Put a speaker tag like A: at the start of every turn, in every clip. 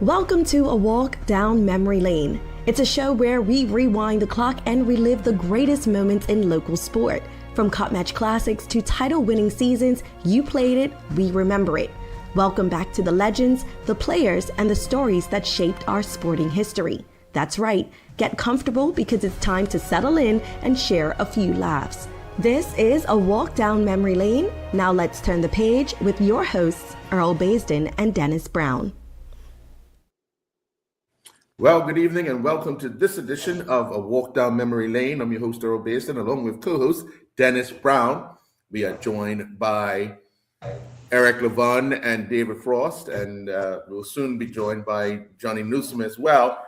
A: Welcome to A Walk Down Memory Lane. It's a show where we rewind the clock and relive the greatest moments in local sport. From cup match classics to title-winning seasons, you played it, we remember it. Welcome back to the legends, the players, and the stories that shaped our sporting history. That's right, get comfortable because it's time to settle in and share a few laughs. This is A Walk Down Memory Lane. Now let's turn the page with your hosts, Earl Baisden and Dennis Brown.
B: Well, good evening and welcome to this edition of A Walk Down Memory Lane. I'm your host, Earl Baisden, along with co-host Dennis Brown. We are joined by Eric Levon and David Frost, and we'll soon be joined by Johnny Newsom as well.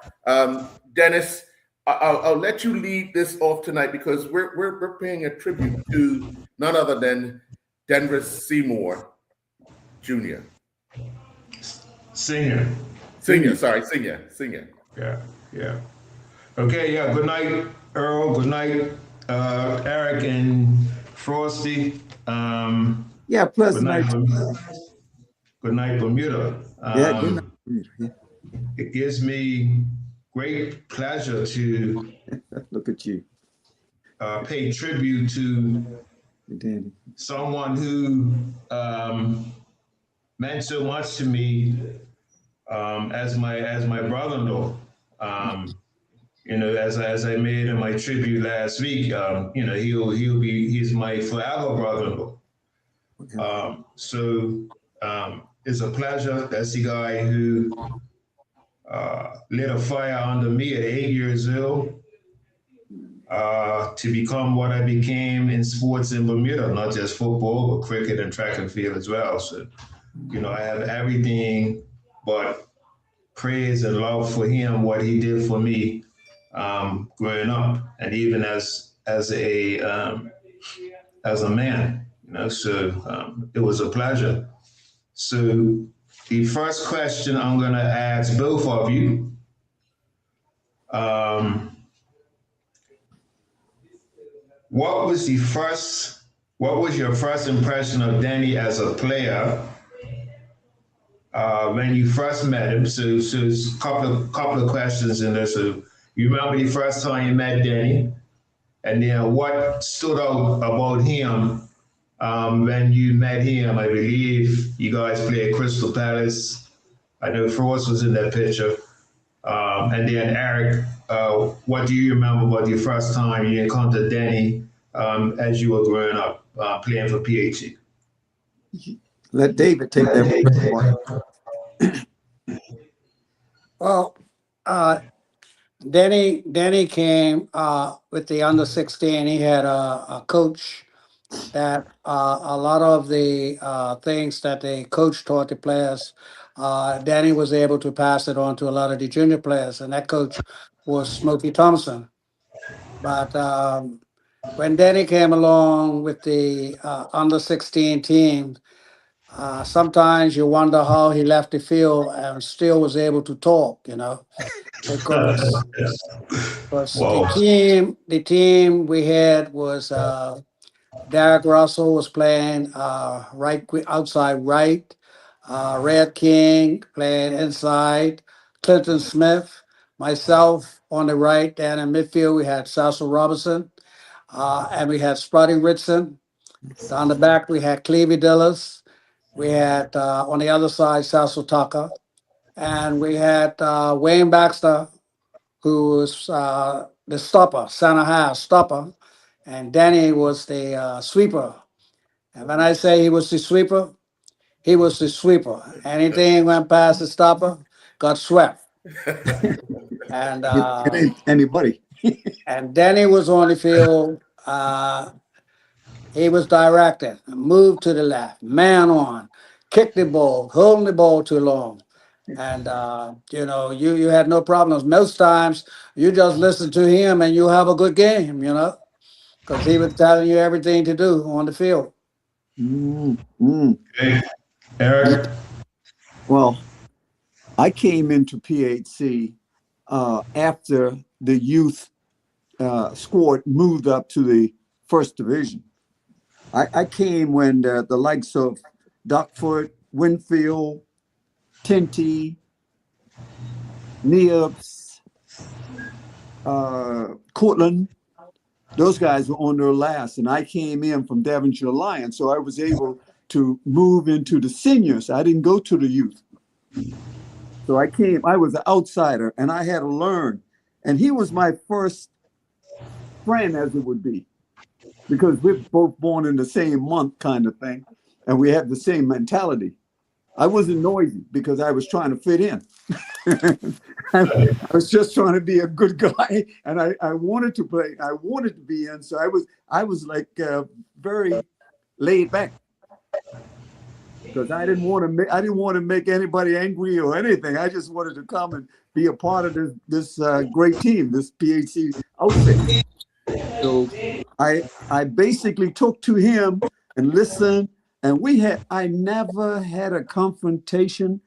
B: Dennis, I'll let you lead this off tonight because we're paying a tribute to none other than Denver Seymour Jr.
C: Senior. Yeah. Okay, yeah. Good night, Earl. Good night, Eric and Frosty.
D: Plus
C: good night, good night, Bermuda.
D: Good night, Bermuda. Yeah.
C: It gives me great pleasure to
D: look at you.
C: Pay tribute to someone who meant so much to me as my brother-in-law. As I made in my tribute last week, he's my forever brother-in-law. It's a pleasure. That's the guy who lit a fire under me at 8 years old to become what I became in sports in Bermuda, not just football, but cricket and track and field as well. So, I have everything but praise and love for him, what he did for me growing up, and even as a man, it was a pleasure. So the first question I'm going to ask both of you, what was your first impression of Danny as a player when you first met him? So it's a couple of questions in there. So you remember the first time you met Danny, and then what stood out about him when you met him? I believe you guys played Crystal Palace. I know Frost was in that picture. And then Eric, what do you remember about your first time you encountered Danny as you were growing up playing for PHC?
D: Let David take that one.
E: Well, Danny came with the under 16. He had a coach that a lot of the things that the coach taught the players, Danny was able to pass it on to a lot of the junior players, and that coach was Smokey Thompson. But when Danny came along with the under 16 team, sometimes you wonder how he left the field and still was able to talk, because the team we had was Derek Russell was playing outside right, Red King playing inside, Clinton Smith, myself on the right, and in midfield we had Cecil Robinson, and we had Spotty Ritson. Down the back we had Clevie Dillis. We had on the other side Cecil Tucker, and we had Wayne Baxter, who was the stopper, center half stopper, and Danny was the sweeper. And when I say he was the sweeper, he was the sweeper. Anything went past the stopper, got swept. And
D: anybody.
E: And Danny was on the field. He was directed, move to the left, man on, kick the ball, holding the ball too long. And, you had no problems. Most times you just listen to him and you have a good game, because he was telling you everything to do on the field.
C: Okay. Eric?
D: Well, I came into PHC after the youth squad moved up to the first division. I came when the likes of Duckfoot, Winfield, Tinty, Neobs, Cortland. Those guys were on their last, and I came in from Devonshire Lions, so I was able to move into the seniors. I didn't go to the youth. So I was an outsider, and I had to learn. And he was my first friend, as it would be, because we're both born in the same month kind of thing, and we had the same mentality. I wasn't noisy because I was trying to fit in. I was just trying to be a good guy, and I wanted to play. I wanted to be in, so I was like very laid back because I didn't want to make anybody angry or anything. I just wanted to come and be a part of this great team, this PHC outfit. So I basically took to him and listened, and I never had a confrontation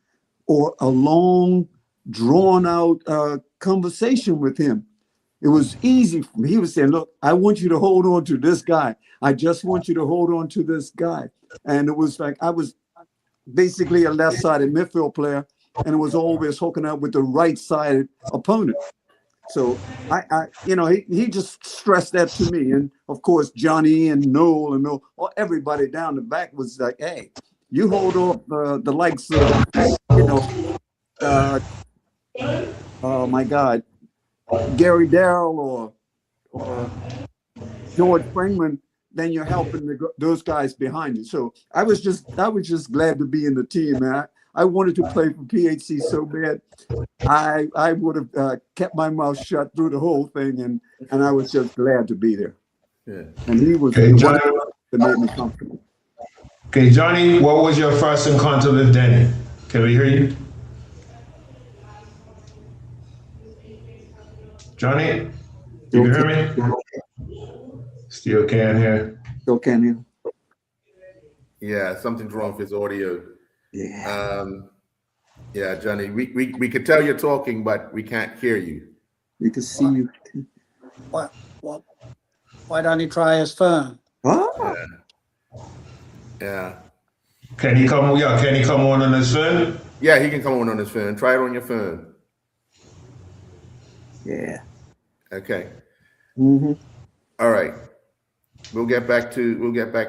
D: or a long, drawn out conversation with him. It was easy for me. He was saying, look, I want you to hold on to this guy. I just want you to hold on to this guy. And it was like I was basically a left-sided midfield player, and it was always hooking up with the right-sided opponent. So he just stressed that to me. And of course, Johnny and Noel and everybody down the back was like, hey, you hold off the likes of, oh my God, Gary Darrell or George Springman, then you're helping those guys behind you. So I was just glad to be in the team, man. I wanted to play for PHC so bad. I would have kept my mouth shut through the whole thing, and I was just glad to be there. Yeah. And he was the one that made me comfortable.
C: Okay, Johnny, what was your first encounter with Danny? Can we hear you? Johnny, you can hear me? Still can't hear.
D: Still can't hear.
B: Yeah, something's wrong with his audio.
D: Yeah.
B: Yeah, Johnny, we could tell you're talking, but we can't hear you.
D: We can see you.
E: Why don't he try his phone?
D: Oh.
B: Yeah.
C: Can he come on his phone?
B: Yeah, he can come on his phone. Try it on your phone.
D: Yeah.
B: Okay.
D: Mm-hmm.
B: All right. We'll get back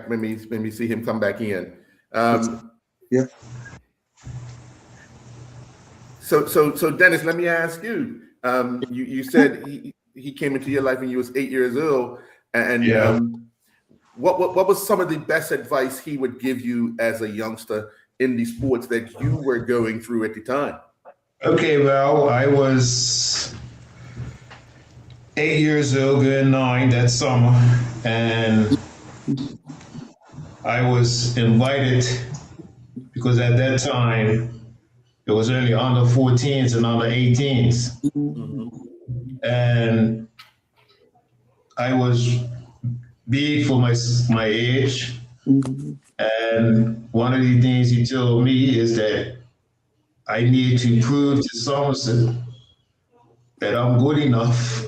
B: when we see him come back in.
D: Yeah.
B: So Dennis, let me ask you. You said he came into your life when you was 8 years old, and
C: yeah.
B: What was some of the best advice he would give you as a youngster in the sports that you were going through at the time?
C: Okay, well, I was 8 years old, going 9 that summer, and I was invited because at that time it was only under 14s and under 18s. Mm-hmm. And I was big for my age. Mm-hmm. And one of the things he told me is that I need to prove to Somerset that I'm good enough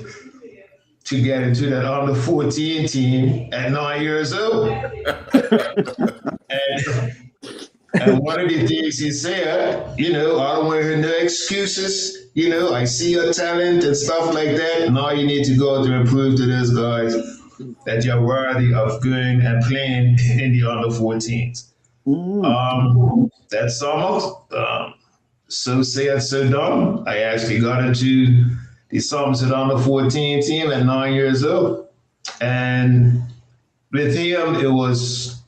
C: to get into that under 14 team at 9 years old. And one of the things he said, I don't want to hear no excuses. I see your talent and stuff like that. Now you need to go out there and prove to those guys that you're worthy of going and playing in the under 14s. That summer, so said, so done. I actually got into the Somerset under 14 team at 9 years old. And with him, it was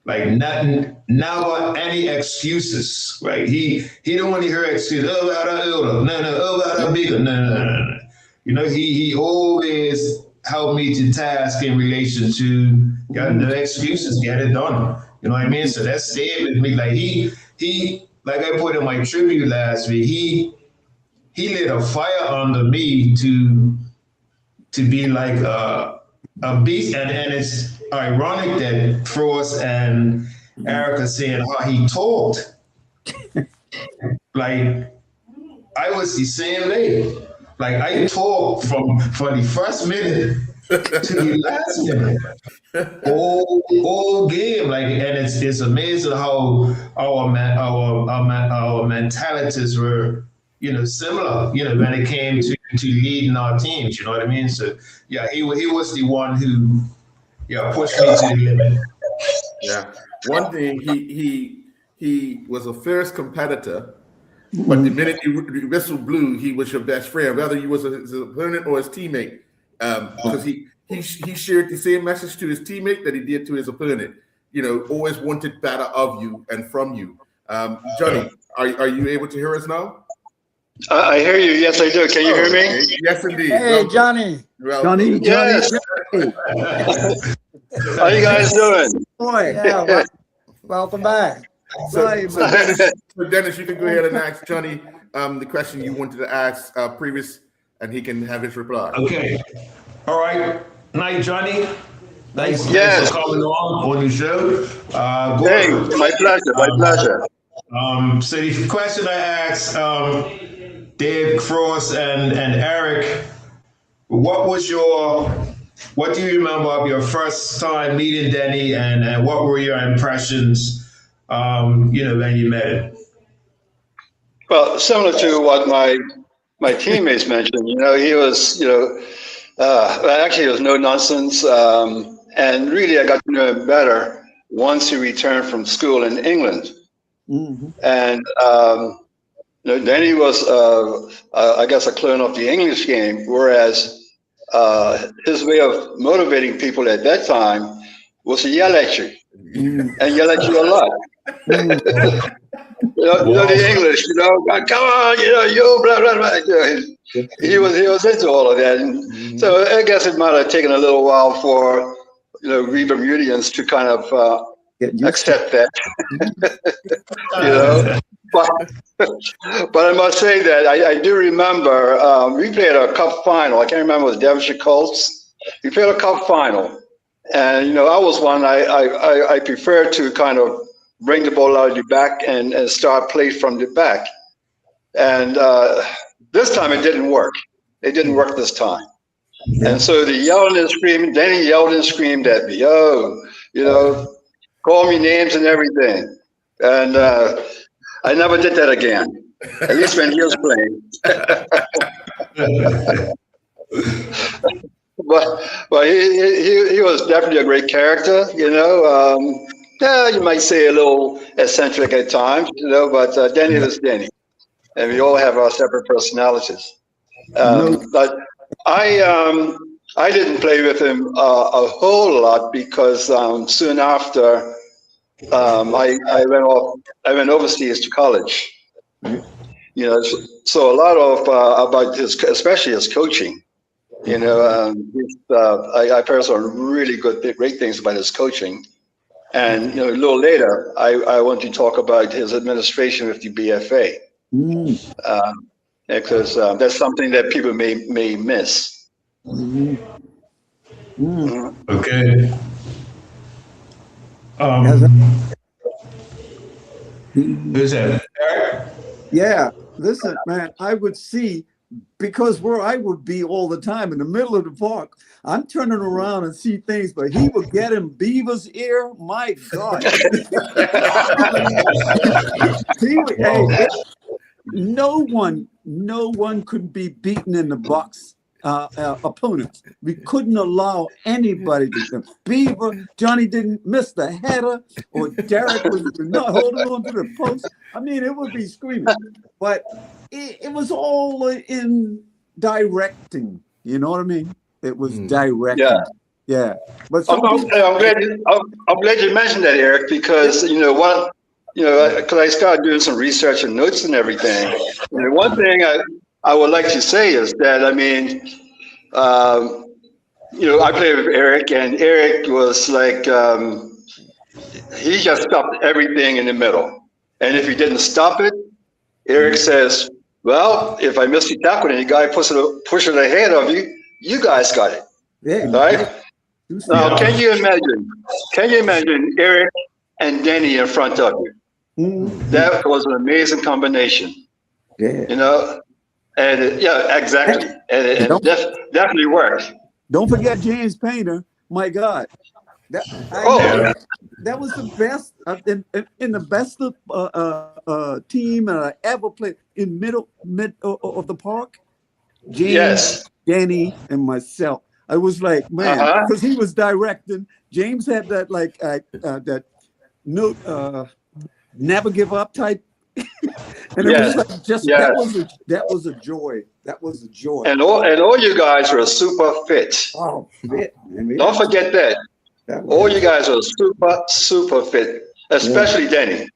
C: like nothing, never any excuses, right? He don't want to hear excuses. Oh, about that older. No. Oh, about that bigger. No. He always helped me to task in relation to no excuses, get it done. You know what I mean? So that stayed with me. Like he like I put in my tribute last week, he lit a fire under me to be like a beast, and it's ironic that Frost and Erica saying how he talked. Like I was the same way. Like I talked from the first minute to the last minute, all game. Like, and it's amazing how our mentalities were similar, when it came to leading our teams. You know what I mean? So yeah, he was the one who pushed me to the limit.
B: Yeah. One thing, he was a fierce competitor, but the minute the whistle blew, he was your best friend, whether you was his opponent or his teammate, because he shared the same message to his teammate that he did to his opponent. Always wanted better of you and from you. Johnny, are you able to hear us now?
F: I hear you. Yes, I do. Can you hear me?
B: Okay. Yes, indeed.
E: Hey,
B: Welcome.
E: Johnny.
B: Welcome.
F: Yes. How you guys doing?
E: Boy, yeah. Welcome back.
B: So Dennis, you can go ahead and ask Johnny the question you wanted to ask previous, and he can have his reply.
C: Okay. All right. Night, Johnny. Thanks
F: Yes.
C: for coming on the show.
F: Hey, my pleasure. My pleasure.
C: So the question I asked Dave, Frost, and Eric, what do you remember of your first time meeting Denny, and what were your impressions, when you met him?
F: Well, similar to what my teammates mentioned, he was, actually, it was no nonsense. And really, I got to know him better once he returned from school in England.
D: Mm-hmm.
F: And Denny was, I guess, a clone of the English game, whereas his way of motivating people at that time was to yell at you, and yell at you a lot. The English, come on, you blah blah blah. He was into all of that, and so I guess it might have taken a little while for we Bermudians to kind of accept that. But I must say that I do remember we played a cup final. I can't remember, it was Devonshire Colts. We played a cup final, and I was one. I preferred to kind of bring the ball out of the back and start play from the back. And this time it didn't work. It didn't work this time. And so the yelling and screaming, Danny yelled and screamed at me, call me names and everything. And I never did that again, at least when he was playing. But he was definitely a great character, you might say a little eccentric at times, but Danny is Danny. And we all have our separate personalities. But I didn't play with him a whole lot because soon after I went overseas to college. So a lot of about especially his coaching. I've heard some really great things about his coaching. And a little later, I want to talk about his administration with the BFA, because that's something that people may miss.
C: Okay. Who's that? Eric?
D: Yeah, listen, man, I would see, because where I would be all the time in the middle of the park, I'm turning around and see things, but he would get in Beaver's ear. My God. No one could be beaten in the box. Opponents. We couldn't allow anybody to come. Beaver, Johnny didn't miss the header, or Derek was not holding on to the post. I mean, it would be screaming. But it was all in directing. You know what I mean? It was directing. Yeah. But
F: I'm glad you mentioned that, Eric, because because I started doing some research and notes and everything. One thing I would like to say is that, I played with Eric, and Eric was like, he just stopped everything in the middle. And if he didn't stop it, Eric says, well, if I miss the tackle and the guy pushes it ahead of you, you guys got it.
D: Yeah.
F: Right? Now, can you imagine Eric and Denny in front of you? That was an amazing combination.
D: Yeah.
F: And exactly. And it definitely worked.
D: Don't forget James Painter. My God. that was the best in the best team I ever played in mid of the park. James,
F: Yes.
D: Danny, and myself. I was like, man,
F: Uh-huh.
D: because he was directing. James had that that note, never give up type, and it was
F: Yes.
D: like just
F: Yes.
D: that was a joy. That was a joy.
F: And all you guys were super fit.
D: Oh, man,
F: Don't forget that. All you guys are super fit, especially Denny.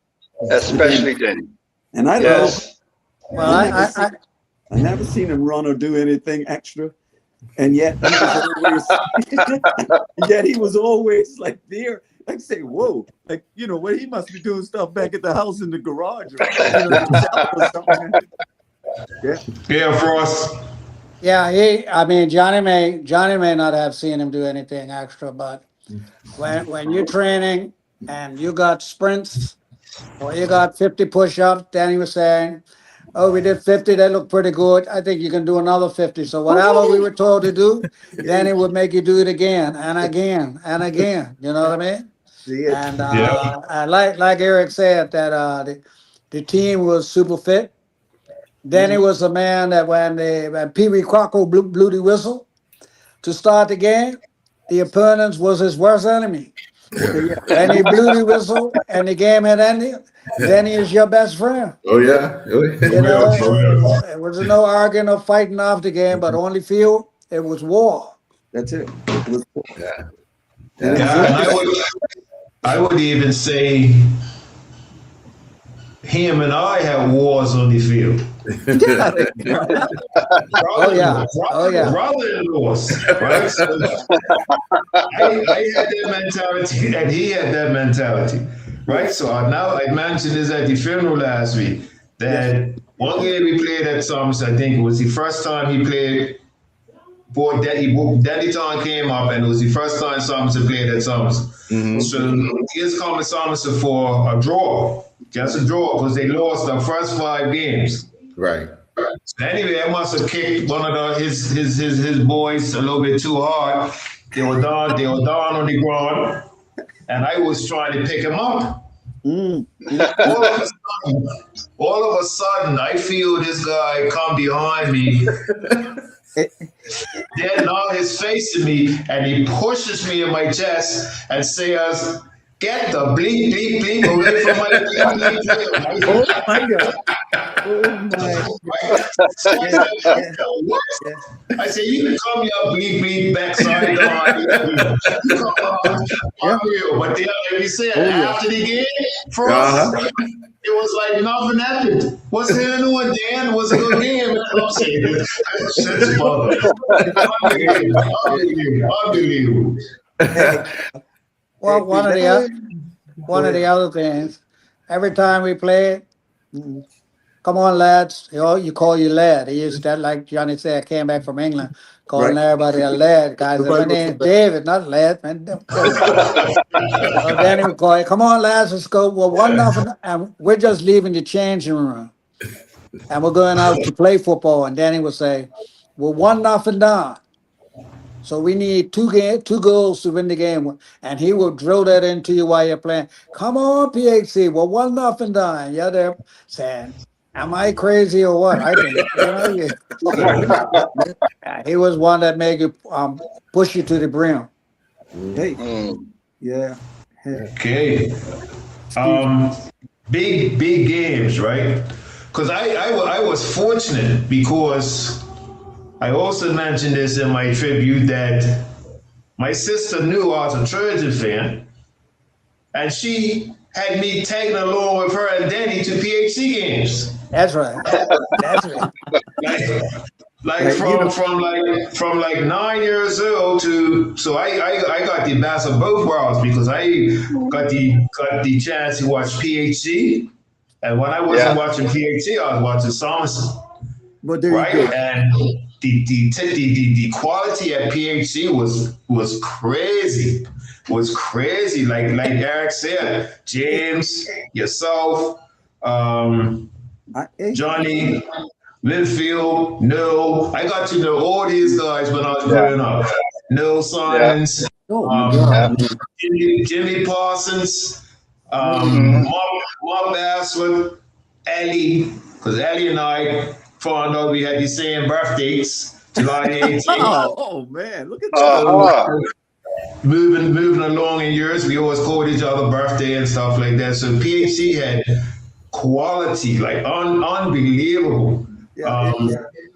F: Especially Denny.
D: And I love.
F: Yes.
E: Well,
D: I never seen him run or do anything extra, and yet he was always like there. Like say, whoa, like well, he must be doing stuff back at the house in the garage, or, or something.
C: Yeah, Frost.
E: yeah, I mean, Johnny may not have seen him do anything extra, but when you're training and you got sprints or you got 50 push-ups, Danny was saying, oh, we did 50, that looked pretty good. I think you can do another 50. So whatever we were told to do, Danny would make you do it again and again and again. You know what I mean? And and like Eric said, that the team was super fit. Danny was a man that when Pee Wee Crocko blew the whistle to start the game, the opponents was his worst enemy. And he blew the whistle and the game had ended. Danny is your best friend.
B: Oh yeah.
E: You know, it was no arguing or fighting off the game, but on the field, it was war.
D: That's it. It was
B: Yeah.
C: And I would even say him and I had wars on the field.
E: Oh yeah.
C: Brother-in-laws, right? So I had that mentality, and he had that mentality, right? So I mentioned this at the funeral last week. That one game we played at Summers, I think it was the first time he played. Daddy Town came up, and it was the first time Summers had played at Summers. Mm-hmm. So he's coming Summers for a draw, just a draw, because they lost the first 5 games.
B: Right.
C: So anyway, I must have kicked one of his boys a little bit too hard. They were down on the ground, and I was trying to pick him up. All of a sudden, I feel this guy come behind me. Then now he's facing me, and he pushes me in my chest and says, "Get the bleep bleep bleep away from my bleep bleep bleep."
D: Oh my God! Oh my!
C: What? I said, "You can call me up bleep bleep backside down." But then, like you said, after the game, Frost, it was like nothing happened. What's going on, Dan? Was a good game. I'm saying, unbelievable.
E: Well, one of the other things, every time we played, come on, lads. You call you lad. He used that, like Johnny said, came back from England, calling everybody a lad. Guys, my name's David, not lad, man. So Danny would call you, come on, lads, let's go. Well, 1-0, and we're just leaving the changing room. And we're going out to play football. And Danny would say, we're 1-0 down. So we need two goals to win the game. And he will drill that into you while you're playing. Come on, PHC, we're 1-0 down. You're there saying, am I crazy or what? I think, he was one that made you push you to the brim.
D: Hey, yeah.
C: Okay. Big games, right? Because I was fortunate because I also mentioned this in my tribute that my sister knew I was a Trojan fan, and she had me tagging along with her and Danny to PHC games.
E: That's right. That's right.
C: From 9 years old to I got the best of both worlds because I got the chance to watch PHC, and when I wasn't watching PHC, I was watching Somerset.
D: But there you go.
C: And the quality at PHC was crazy. Was crazy. Like Eric said, James, yourself, Johnny, Linfield, Noel. I got to know all these guys when I was growing up. Noel Simons,
D: Oh my God.
C: Jimmy Parsons,
F: Mhm.
C: Mark Basswood, Ali, because Ali and I found out we had the same birthdays, July the 18th.
D: Oh man, look at that.
C: So
F: Uh-huh.
C: moving along in years, we always called each other birthday and stuff like that. So PHC had quality, like unbelievable.
D: Yeah,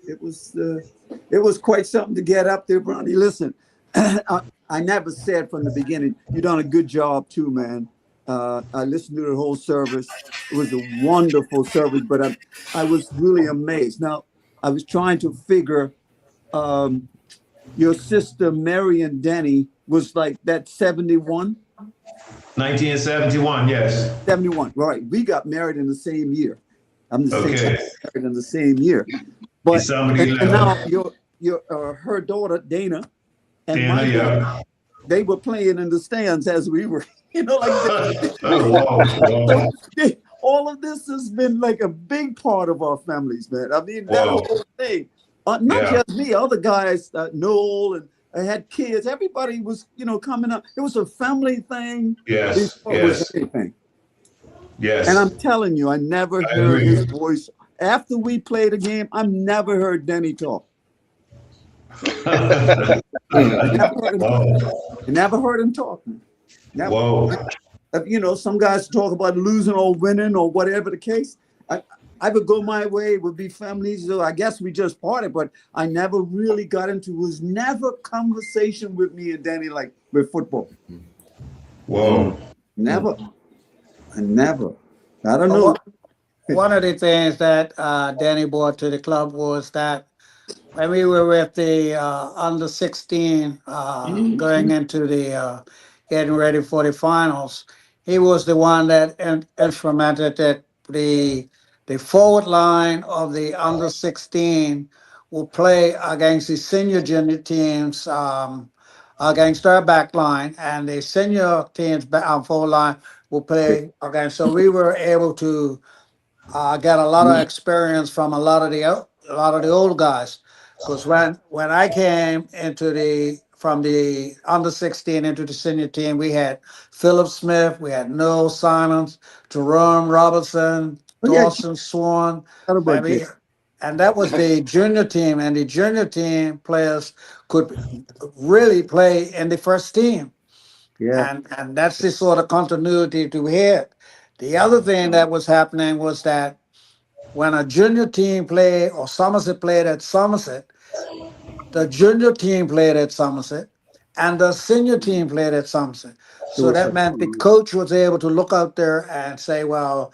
D: it was quite something to get up there, Bronny. Listen, I never said from the beginning, you done a good job too, man. I listened to the whole service. It was a wonderful service, but I was really amazed. Now, I was trying to figure your sister Mary and Denny was like that 71?
C: 1971, yes.
D: 71, right. We got married in the same year. I'm the
C: Okay.
D: same married in the same year. But
C: December
D: and
C: 11th.
D: now her daughter Dana and
C: Dana,
D: my daughter,
C: yeah.
D: they were playing in the stands as we were, like
C: Wow.
D: all of this has been like a big part of our families, man. I mean, that
C: Wow.
D: whole thing. Not
C: Yeah.
D: just me, other guys, Noel, and I had kids. Everybody was, coming up. It was a family thing.
C: Yes,
D: Before it was
C: yes,
D: anything.
C: yes.
D: And I'm telling you, I never
C: I
D: heard
C: agree.
D: his voice. After we played a game, I've never heard Denny talk. I never heard him talk. Never.
C: Whoa.
D: Some guys talk about losing or winning or whatever the case. I would go my way, it would be families. So I guess we just parted, but I never really got into, was never conversation with me and Danny like with football.
C: Whoa.
D: Never. I never. I don't know.
E: One of the things that Danny brought to the club was that when we were with the under 16 going into the getting ready for the finals, he was the one that instrumented that the forward line of the under 16 will play against the senior junior teams against their back line, and the senior teams forward line will play against. So we were able to get a lot of experience from a lot of the old guys. Because when I came from the under 16 into the senior team, we had Philip Smith, we had Noel Simons, Jerome Robertson, Dawson Swan, maybe, and that was the junior team. And the junior team players could really play in the first team.
D: Yeah.
E: And that's the sort of continuity to here. The other thing that was happening was that when a junior team played or Somerset played at Somerset, the junior team played at Somerset and the senior team played at Somerset. So that meant the coach was able to look out there and say, well,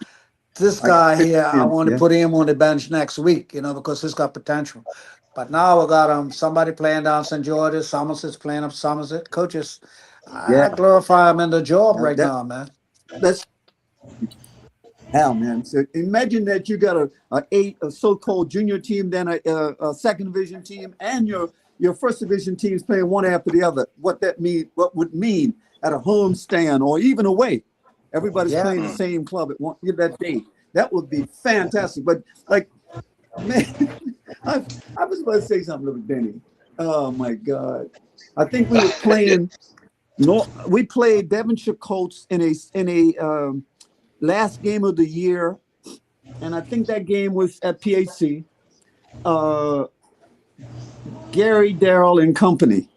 E: this guy here, I want to put him on the bench next week, because he's got potential. But now we got somebody playing down St. George's, Somerset's playing up Somerset. Coaches, I glorify him in the job right now, man.
D: That's hell, man. So imagine that you got a so-called junior team, then a second division team, and your first division teams playing one after the other. What would mean at a home stand or even away. Everybody's playing the same club at that day. That would be fantastic. But man, I was about to say something to Benny. Oh my God. I think we were playing we played Devonshire Colts in a last game of the year, and I think that game was at PHC. Gary, Darrell, and company.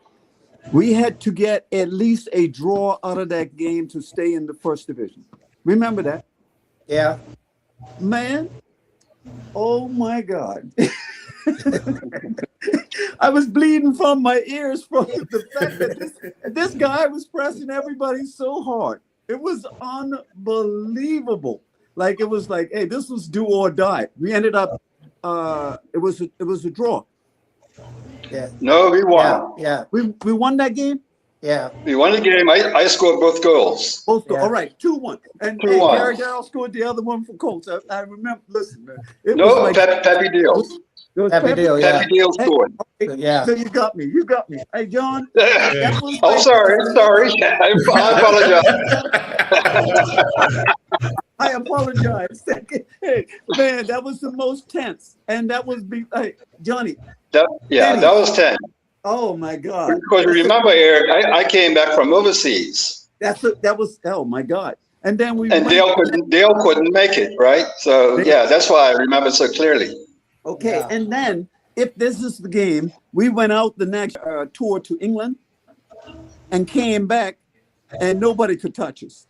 D: We had to get at least a draw out of that game to stay in the first division. Remember that?
E: Yeah.
D: Man, oh my God. I was bleeding from my ears from the fact that this guy was pressing everybody so hard. It was unbelievable. It was like, hey, this was do or die. We ended up, it was a draw.
E: Yeah.
F: No, we won.
E: Yeah.
D: We won that game?
E: Yeah.
F: We won the game. I scored both goals.
D: Both all right, 2-1. And
F: 2-1.
D: Gary Darrell scored the other one for Colts. I remember, listen, man. It
F: No,
D: was
F: Peppy Deal.
E: Happy deal, yeah.
F: Peppy Deal scored.
E: Yeah.
D: So you got me. Hey, John.
F: I'm sorry. I apologize.
D: I apologize. Hey, man, that was the most tense. And that was, hey, Johnny.
F: That was 10.
D: Oh my God.
F: Because remember, Eric, I came back from overseas,
D: That was, oh my God. And then we
F: and
D: went,
F: Dale couldn't make it, right? So yeah, that's why I remember so clearly.
D: okay.
E: Yeah.
D: And then if this is the game, we went out the next tour to England and came back and nobody could touch us.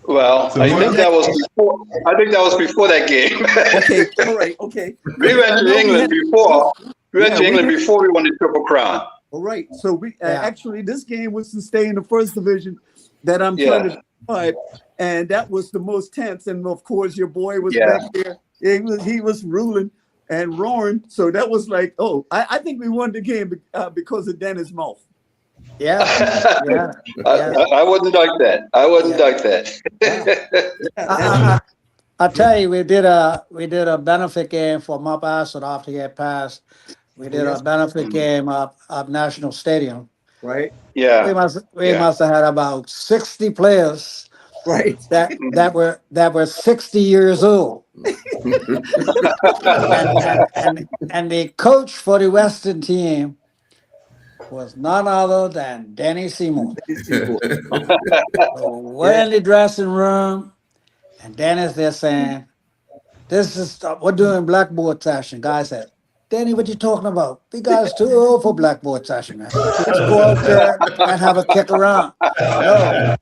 F: Well,
C: So
F: I
C: what-
F: think that was before. I think that was before that game.
D: Okay. All right. Okay.
F: We went
D: I
F: to
D: know we
F: England
D: had-
F: before. We went
D: Yeah,
F: to
D: we
F: England
D: did.
F: before we won the Triple Crown.
D: All right. So we
E: Yeah.
D: actually, this game was to stay in the first division that I'm trying to describe. And that was the most tense. And of course, your boy was
F: Yeah.
D: back there. He was ruling and roaring. So that was like, oh, I think we won the game because of Dennis' mouth.
E: Yeah. Yeah.
F: I wouldn't like that. I wouldn't
E: Yeah.
F: like that.
E: I tell you, we did a benefit game for Mop Acid after he had passed. We did
D: Yes.
E: a benefit game up National Stadium.
D: Right.
E: We
F: Yeah.
E: must have had about 60 players
D: Right.
E: that were 60 years old. And the coach for the Western team was none other than Danny Seymour. So we're in the dressing room, and Danny's there saying, "This is we're doing blackboard session." Guy said, "Danny, what you talking about? We guys too old for blackboard session, man. Let's go out there and have a kick around." No,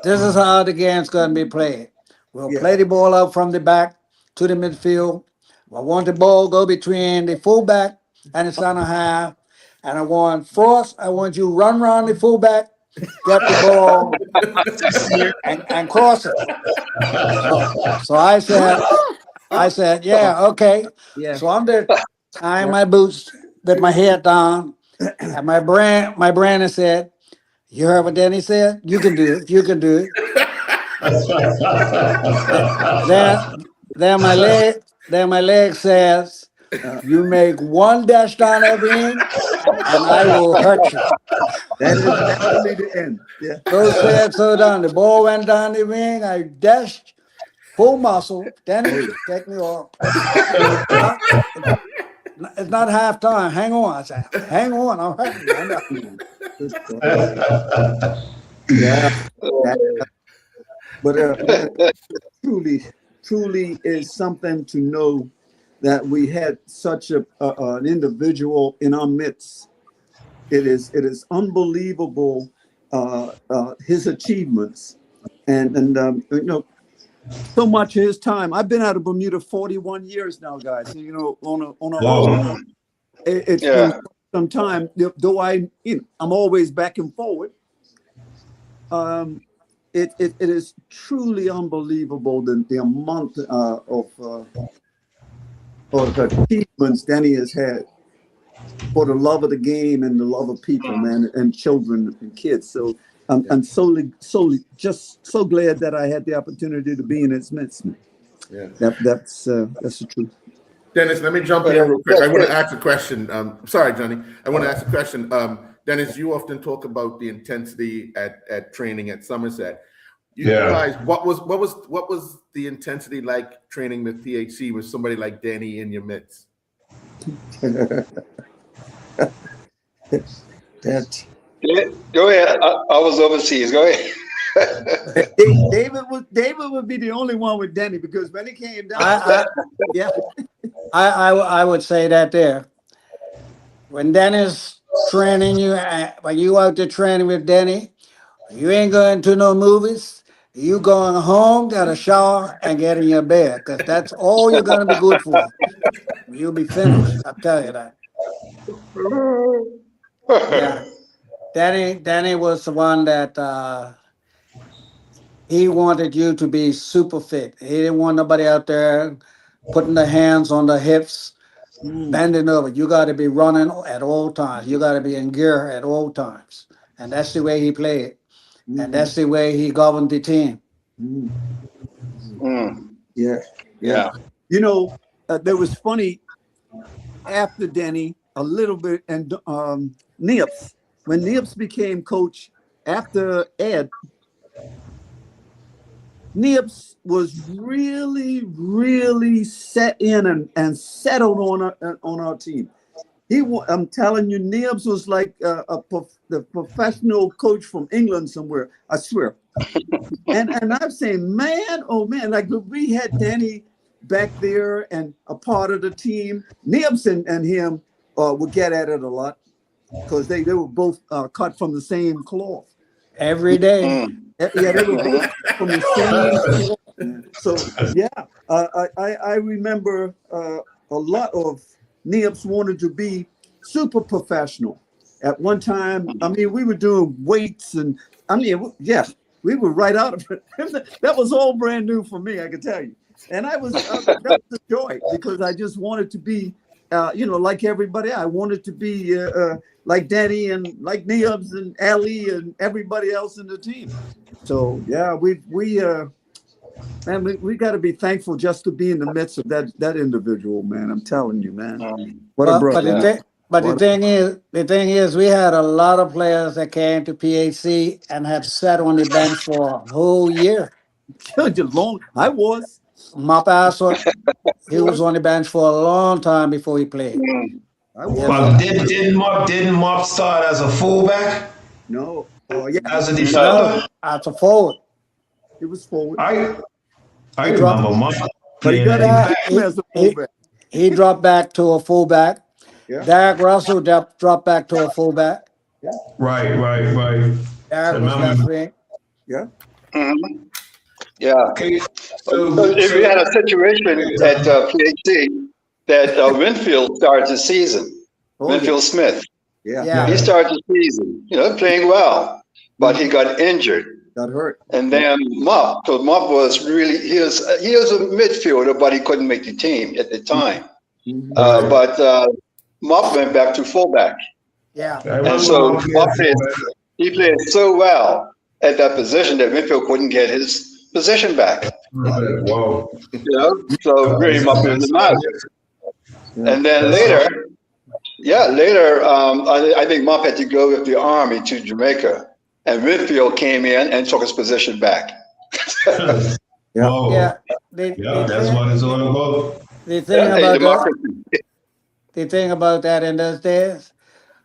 E: this is how the game's going to be played. We'll
D: Yeah.
E: play the ball out from the back to the midfield. I want the ball go between the fullback and the center half. And I want you run around the fullback, get the ball, and cross it. So I said, yeah, okay.
D: Yeah.
E: So I'm there tying my boots with my head down. And my brain said, "You heard what Danny said? You can do it. You can do it." Then my leg says, "You make one dash down that ring, and I will hurt you."
D: That is definitely the end. Yeah.
E: So said, so done. The ball went down the ring. I dashed full muscle. Danny, take me off. It's not half time. Hang on. I said, hang on. I'm hurting.
D: Yeah. But truly is something to know that we had such an individual in our midst. It is unbelievable his achievements and you know, so much of his time. I've been out of Bermuda 41 years now, guys. So, you know, on a
C: Whoa.
D: it's been some time. Though I'm always back and forward. It is truly unbelievable the amount of achievements Danny has had for the love of the game and the love of people, man, and children and kids. So I'm solely just so glad that I had the opportunity to be in his midst.
B: Yeah.
D: That's the truth.
B: Dennis, let me jump in real quick. I want to ask a question. Sorry, Johnny. I want to ask a question. Dennis, you often talk about the intensity at training at Somerset. You guys, what was the intensity like training with PHC with somebody like Danny in your midst?
D: That
F: Go ahead. I was overseas. Go ahead.
D: David would be the only one with Danny because when he came down, yeah,
E: I would say that there. When Danny's training you, when you out there training with Danny, you ain't going to no movies. You going home, got a shower, and get in your bed, because that's all you're going to be good for. You'll be finished. I'll tell you that. Yeah. Danny was the one that he wanted you to be super fit. He didn't want nobody out there putting their hands on the hips, bending over. You got to be running at all times. You got to be in gear at all times. And that's the way he played. And that's the way he governed the team.
D: Yeah. You know, there was funny after Danny a little bit, and Nips, when Nips became coach after Ed, Nips was really set in and settled on our team. I'm telling you, Nibbs was like the professional coach from England somewhere. I swear. And I'm saying, man, oh man, like we had Danny back there and a part of the team. Nibbs and him would get at it a lot because they were both cut from the same cloth.
E: Every day.
D: Yeah, they were both from the same cloth. So yeah, I remember a lot of Nibbs wanted to be super professional. At one time, I mean, we were doing weights and we were right out of it. That was all brand new for me, I can tell you. And that was a joy because I just wanted to be, like everybody. I wanted to be like Danny and like Nibbs and Ali and everybody else in the team. So yeah, we got to be thankful just to be in the midst of that individual, man. I'm telling you, man. What a brother.
E: But the thing is, we had a lot of players that came to PHC and have sat on the bench for a whole year.
D: I was.
E: Mop Asser, he was on the bench for a long time before he played.
C: Well, didn't Mop start as a fullback?
D: No. Oh yeah.
C: As a defender?
E: As a forward.
D: He was forward.
C: I remember Mop.
D: But he got as a fullback.
E: He dropped back to a fullback.
D: Yeah.
E: Derek Russell dropped back to a fullback.
D: Yeah.
C: Right.
E: Derek was left wing.
D: Yeah.
F: Mm-hmm. Yeah.
C: Okay.
F: So if we had a situation at PHC that Winfield started the season, Winfield Smith.
D: Yeah.
F: He started the season, playing well, but he got injured.
D: Got hurt.
F: And then Mop, so Mop was really, he was a midfielder, but he couldn't make the team at the time. But Mop went back to fullback.
E: Yeah.
F: And so Mop played so well at that position that Winfield couldn't get his position back.
C: Whoa.
F: So really Mop was the manager. And then later, I think Mop had to go with the Army to Jamaica, and Winfield came in and took his position back.
C: That's what it's all about.
E: The thing about that in those days,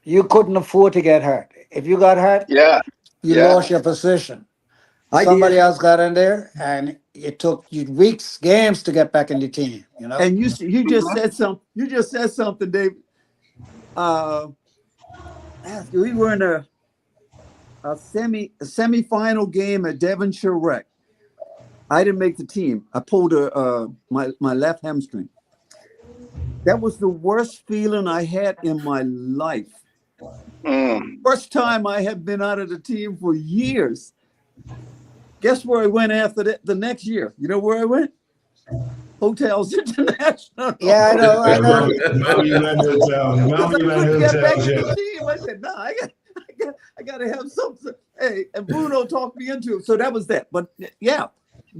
E: you couldn't afford to get hurt. If you got hurt, you lost your position. Somebody else got in there, and it took you weeks, games to get back in the team.
D: And you just said something. You just said something, Dave. We were in a semi-final game at Devonshire Rec. I didn't make the team. I pulled my left hamstring. That was the worst feeling I had in my life. First time I had been out of the team for years. Guess where I went after that? The next year. You know where I went? Hotels International.
E: Yeah, I know.
D: I couldn't get back to the team. I said, no, I got to have something. Hey, and Bruno talked me into it. So that was that. But yeah,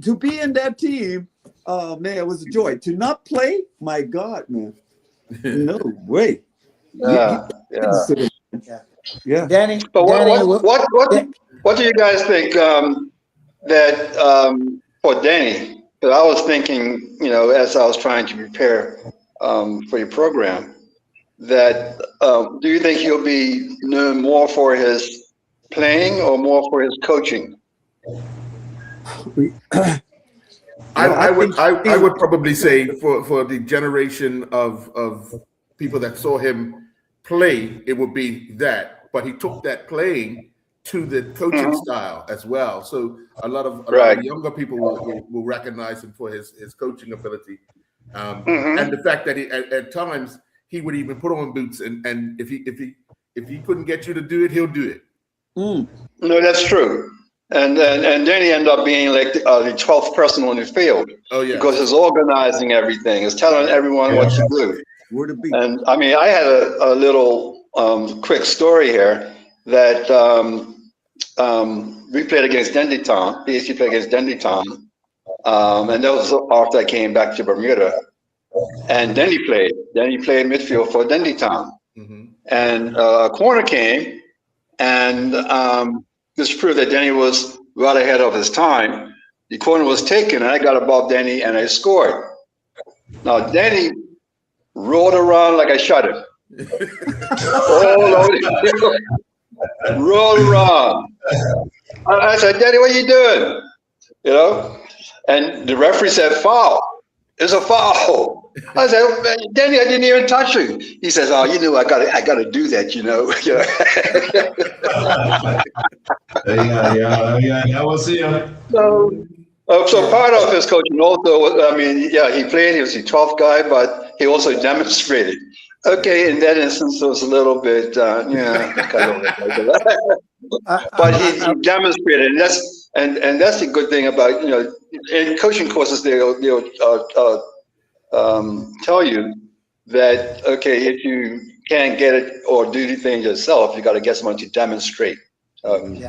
D: to be in that team, man, it was a joy. To not play, my God, man. No way.
F: Yeah.
E: Danny.
F: But what do you guys think that for Danny? Because I was thinking, as I was trying to prepare for your program, that do you think he'll be known more for his playing or more for his coaching?
B: I would probably say for the generation of people that saw him play, it would be that. But he took that playing to the coaching style as well. So a lot of younger people will recognize him for his coaching ability, and the fact that at times he would even put on boots, and if he couldn't get you to do it, he'll do it.
F: No, that's true. And Danny ended up being like the 12th person on the field. Oh yeah, because he's organizing everything, he's telling everyone what to do.
D: Where to be.
F: And I mean, I had a little quick story here that we played against Dendytown. PHC played against Dendytown, and that was after I came back to Bermuda. And Dendy played midfield for Dendytown, and a corner came, and this proved that Denny was right ahead of his time. The corner was taken, and I got above Denny, and I scored. Now Denny rolled around like I shot him. all over the field, roll around. I said, Danny, what are you doing? You know? And the referee said, foul. It's a foul. I said, Danny, I didn't even touch you. He says, oh, you know, I gotta do that, you know.
C: Yeah, that was him.
F: So part of his coaching also, I mean, yeah, he played, he was a 12th guy, but he also demonstrated. Okay, in that instance, it was a little bit, kind of, but he demonstrated, and that's the good thing about, you know, in coaching courses, they'll tell you that, okay, if you can't get it or do the thing yourself, you got to get someone to demonstrate. So he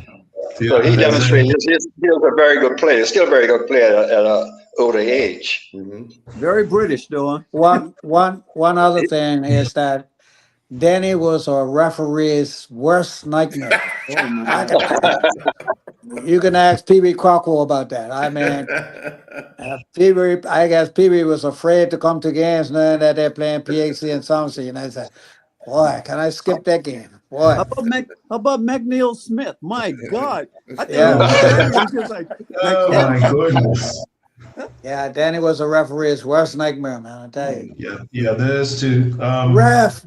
F: demonstrated. He was a very good player. Still a very good player at an older age.
B: Mm-hmm.
D: Very British, though.
E: One other thing is that Danny was a referee's worst nightmare.
D: Oh, my.
E: You can ask Pee Wee Crockwell about that. I mean, I guess Pee Wee was afraid to come to games knowing that they're playing PHC and Swansea. And I said, boy, can I skip that game? Boy.
D: How about McNeil Smith? My God. I
E: Yeah.
C: Oh, my goodness.
E: Yeah, Danny was a referee's worst nightmare, man, I tell you.
C: Yeah, there's two.
E: Ref.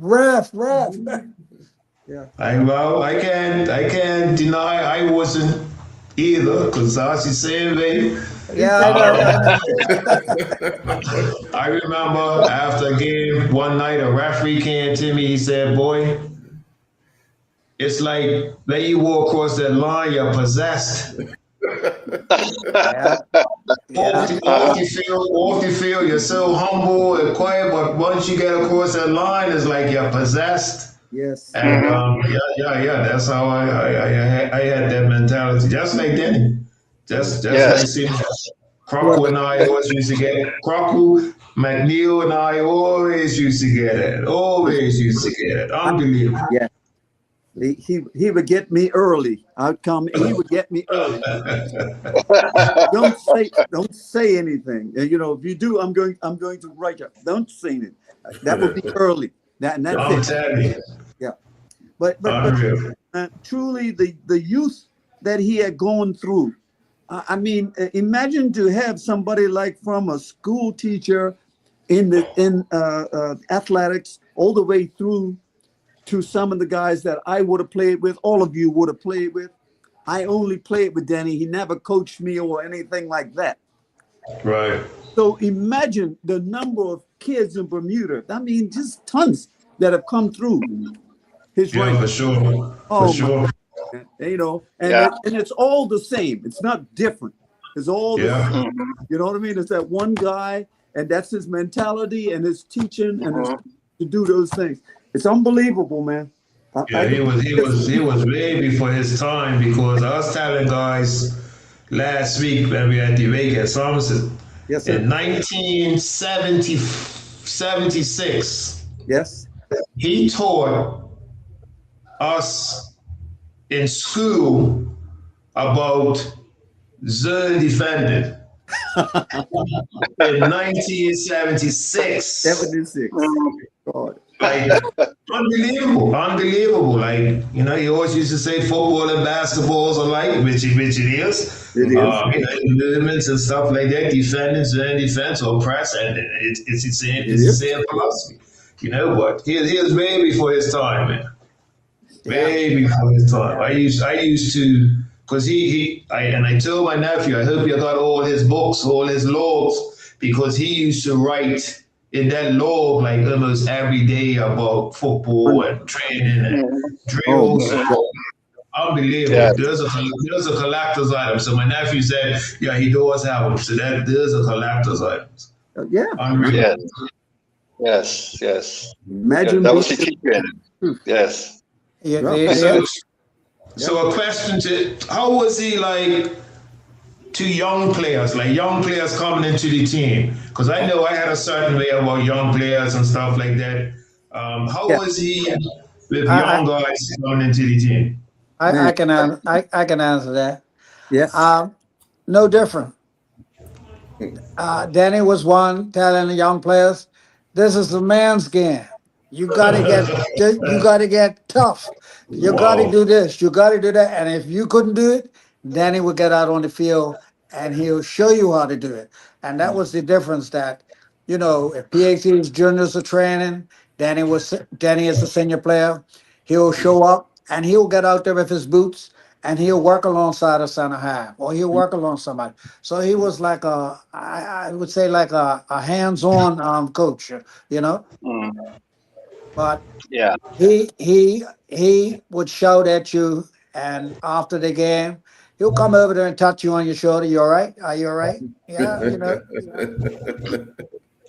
C: Yeah. I can't deny I wasn't either, because I was the same way.
E: Yeah, I know.
C: I remember after a game one night, a referee came to me. He said, "Boy, it's like when you walk across that line, you're possessed.
E: Yeah.
C: Off the field, you're so humble and quiet, but once you get across that line, it's like you're possessed."
D: Yes.
C: And that's how I had that mentality, just like Danny, just like Seymour. Crockett and I always used to get it. Crockett, McNeil and I always used to get it. Unbelievable.
D: Yeah. He would get me early. He would get me early. Don't say anything. You know, if you do, I'm going to write you. Don't say anything. That would be early. That's it. Yeah. But truly the youth that he had gone through. I mean, imagine to have somebody like from a school teacher in athletics all the way through to some of the guys that I would have played with, all of you would have played with. I only played with Danny. He never coached me or anything like that.
C: Right.
D: So imagine the number of kids in Bermuda. I mean, just tons that have come through his
C: for sure.
D: Oh,
C: for sure.
D: You know, and it's all the same. It's not different. It's all the same. You know what I mean? It's that one guy, and that's his mentality and his teaching and to do those things. It's unbelievable, man.
C: He was way before his time, because I was telling guys last week when we had the wake at Somerset.
D: Yes, sir.
C: In 1976.
D: Yes.
C: He taught us in school about zone defending. In 1976.
D: 76. God.
C: Like, unbelievable. Like, you know, he always used to say football and basketball is alike, which it is.
D: It is.
C: Movements and stuff like that, defending, zone defense or press, and it's the same philosophy. You know what? He was way before his time, man. Way before his time. I used to, because I told my nephew, I hope you got all his books, all his logs, because he used to write in that log like almost every day about football and training and drills. Unbelievable. Yeah. There's a collector's item. So my nephew said, yeah, he does have them. So there's a collector's item.
D: Yeah.
C: Unreal.
F: Yes.
D: Imagine
F: that was the teacher. Yes.
C: So a question how was he like to young players coming into the team? Because I know I had a certain way about young players and stuff like that. How was he with young guys coming into the team?
E: I can answer that.
D: Yes.
E: No different. Danny was one telling the young players, this is the man's game. You gotta get tough. You gotta
C: Whoa.
E: do this. You gotta do that. And if you couldn't do it, Danny would get out on the field and he'll show you how to do it. And that was the difference that, if PhD's juniors are training, Danny is a senior player. He'll show up and he'll get out there with his boots and he'll work alongside a center half or he'll work along somebody. So he was like I would say like a hands-on coach, you know.
F: Mm,
E: But
F: yeah.
E: he would shout at you, and after the game, he'll come over there and touch you on your shoulder. You all right? Are you all right? Yeah,
D: And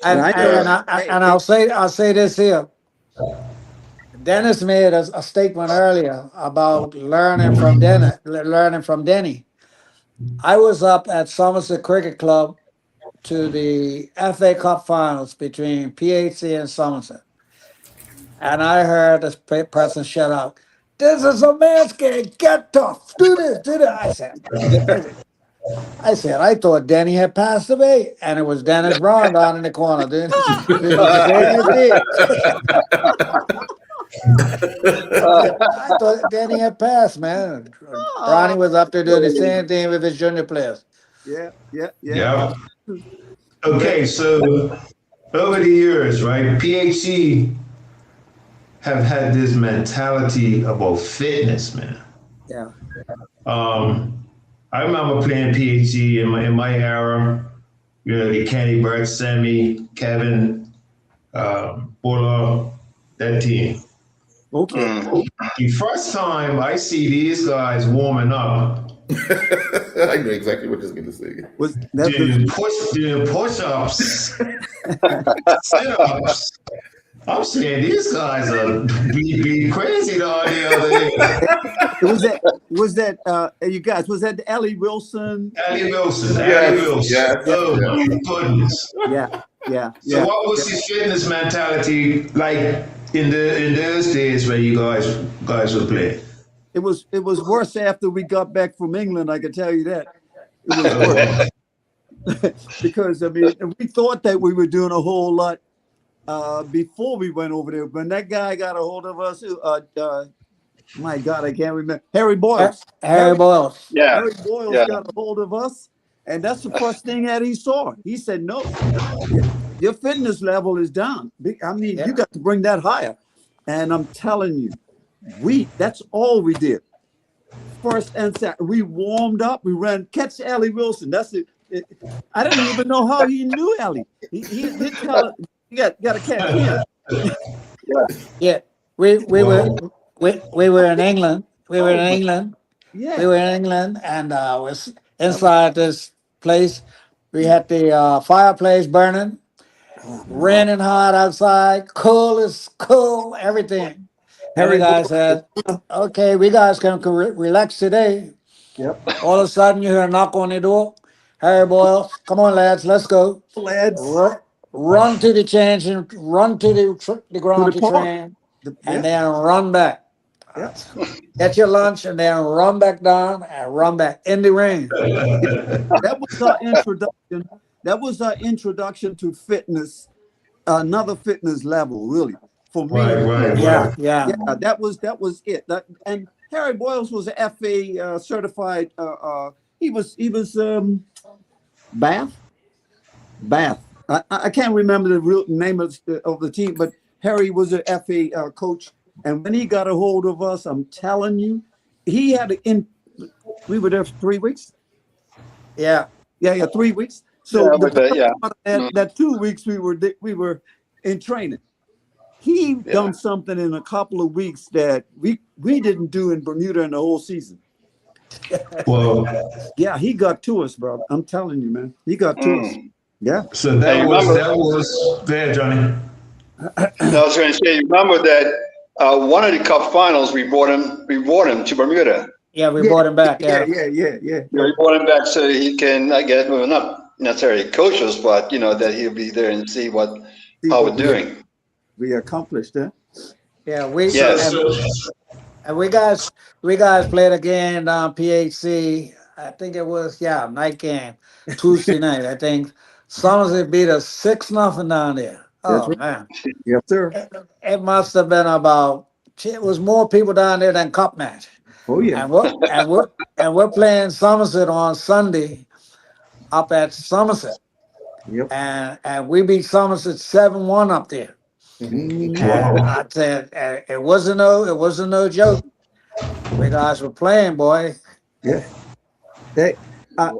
E: And
D: I
E: and
D: know.
E: and, I,
D: Hey,
E: and I'll say this here. Dennis made a statement earlier about learning from Denny. I was up at Somerset Cricket Club to the FA Cup finals between PHC and Somerset. And I heard this person shout out, "This is a man's game. Get tough. Do this, do that." I thought Danny had passed away, and it was Dennis Brown down in the corner doing the same thing. I thought Danny had passed, man. Ronnie was up there doing the same thing with his junior players.
D: yeah, yeah, yeah.
C: Yeah. Okay, so over the years, right, PhD have had this mentality about fitness, man.
E: Yeah.
C: I remember playing PhD in my era. The Kenny Burt, Sammy, Kevin, Buller, that team.
D: Okay.
F: Mm.
C: The first time I see these guys warming up,
B: I know exactly what you're going to say.
D: Was that
C: doing push-ups, sit-ups. I'm saying these guys are be crazy down here.
D: you guys, was that Ellie Wilson?
C: Ellie Wilson.
B: Yes.
C: Oh my goodness.
D: Yeah.
C: So what was his fitness mentality like in those days when you guys were playing?
D: It was worse after we got back from England, I can tell you that. It was worse. Because we thought that we were doing a whole lot before we went over there. When that guy got a hold of us, my God, I can't remember. Harry Boyles.
E: Harry Boyles.
F: Yeah.
D: Harry Boyles
F: Yeah.
D: got a hold of us, and that's the first thing that he saw. He said, "No, your fitness level is down. You got to bring that higher." And I'm telling you, that's all we did. First and second, we warmed up. We ran catch Ellie Wilson. That's it. I didn't even know how he knew Ellie. He tell us, you got to catch him.
E: Yeah. We were in England. We were in England.
D: Yeah.
E: We were in England, and was inside this place. We had the fireplace burning, raining hard outside, cool as cool, everything. And the guy said, "Okay, we guys can relax today."
D: Yep.
E: All of a sudden, you hear a knock on the door. Harry Boyle, "Come on, lads, let's go."
D: Lads.
E: Run to the change and run to the ground to
D: park.
E: train,
D: Yeah.
E: and then run back.
D: Yeah.
E: Get your lunch and then run back down and run back in the rain.
D: That was our introduction. That was our introduction to fitness, another fitness level, really, for me.
C: Right.
E: Yeah.
D: Yeah, that was it. And Harry Boyles was an FA certified. He was Bath. I can't remember the real name of the team, but Harry was an FA coach. And when he got a hold of us, I'm telling you, he had we were there for 3 weeks.
E: Yeah.
D: 3 weeks. So
F: Yeah,
D: that 2 weeks we were in training. He done something in a couple of weeks that we didn't do in Bermuda in the whole season.
C: Well,
D: Yeah, he got to us, bro. I'm telling you, man. He got to us. Yeah.
C: so that was there, Johnny.
F: I was going to say, remember that one of the cup finals we brought him to Bermuda.
E: Yeah, we brought him back.
D: Yeah.
F: We brought him back so he can, I guess, well, not necessarily coach us, but that he'll be there and see how we're doing.
D: We accomplished that.
E: Yeah,
F: Yes.
E: and we guys played again on PHC. I think it was night game, Tuesday night. I think Somerset beat us 6-0 down there.
D: That's
E: Oh
D: right.
E: man,
D: Yes, sir.
E: it must have been about. It was more people down there than Cup Match.
D: Oh yeah.
E: And we're playing Somerset on Sunday up at Somerset,
D: Yep.
E: and we beat Somerset 7-1 up there. And
C: Wow.
E: I said it wasn't no joke. We guys were playing, boy.
D: Yeah. They, I,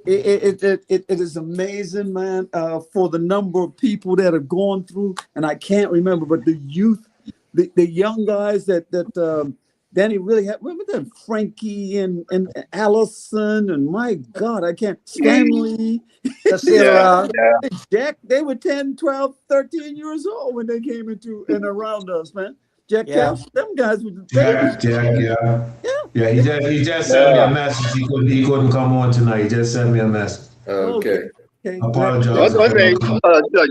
D: it is amazing, man, for the number of people that have gone through, and I can't remember, but the youth, the young guys that Danny really had. Remember them, Frankie and Allison, and my God, I can't, Stanley,
E: To see it around.
D: Jack. They were 10, 12, 13 years old when they came into and around us, man. Jack
E: Yeah.
D: Cash, them guys were the babies.
C: Jack, yeah.
D: Yeah.
C: Yeah, he just sent me a message. He couldn't come on tonight. He just sent me a message.
B: Okay.
D: Okay.
C: Apologize.
F: One thing,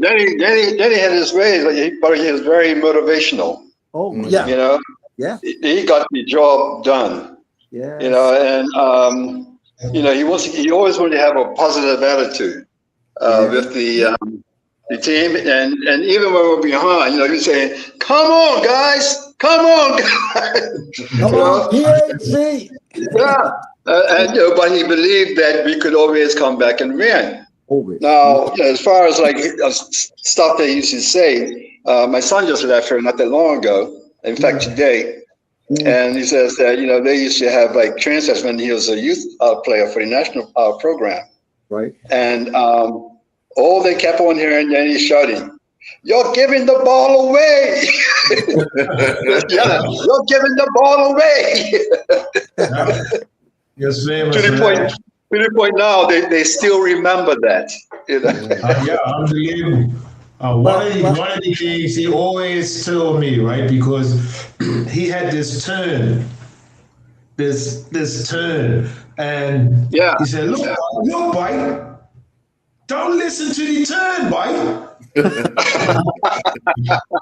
F: Denny had his ways, but he was very motivational.
D: Oh,
E: Yeah.
F: You know,
D: yeah.
F: he got the job done.
D: Yeah.
F: You know, and he always wanted to have a positive attitude with the team, and even when we're behind, he'd say, "Come on, guys! Come on, guys!"
E: Come on, PAC.
F: Yeah, but he believed that we could always come back and win.
D: Always.
F: Now, as far as like stuff they used to say, my son just left here not that long ago. In fact, today, and he says that they used to have like transfers when he was a youth player for the national program,
D: Right.
F: and all they kept on hearing Danny shouting, "You're giving the ball away!" Yeah, "You're giving the ball away!"
C: Yes, famous.
F: To the point now, they still remember that.
C: Yeah, unbelievable. One of the things he always told me, right, because he had this turn, and
F: Yeah.
C: he said, "Look, Mike, don't listen to the turn, Mike.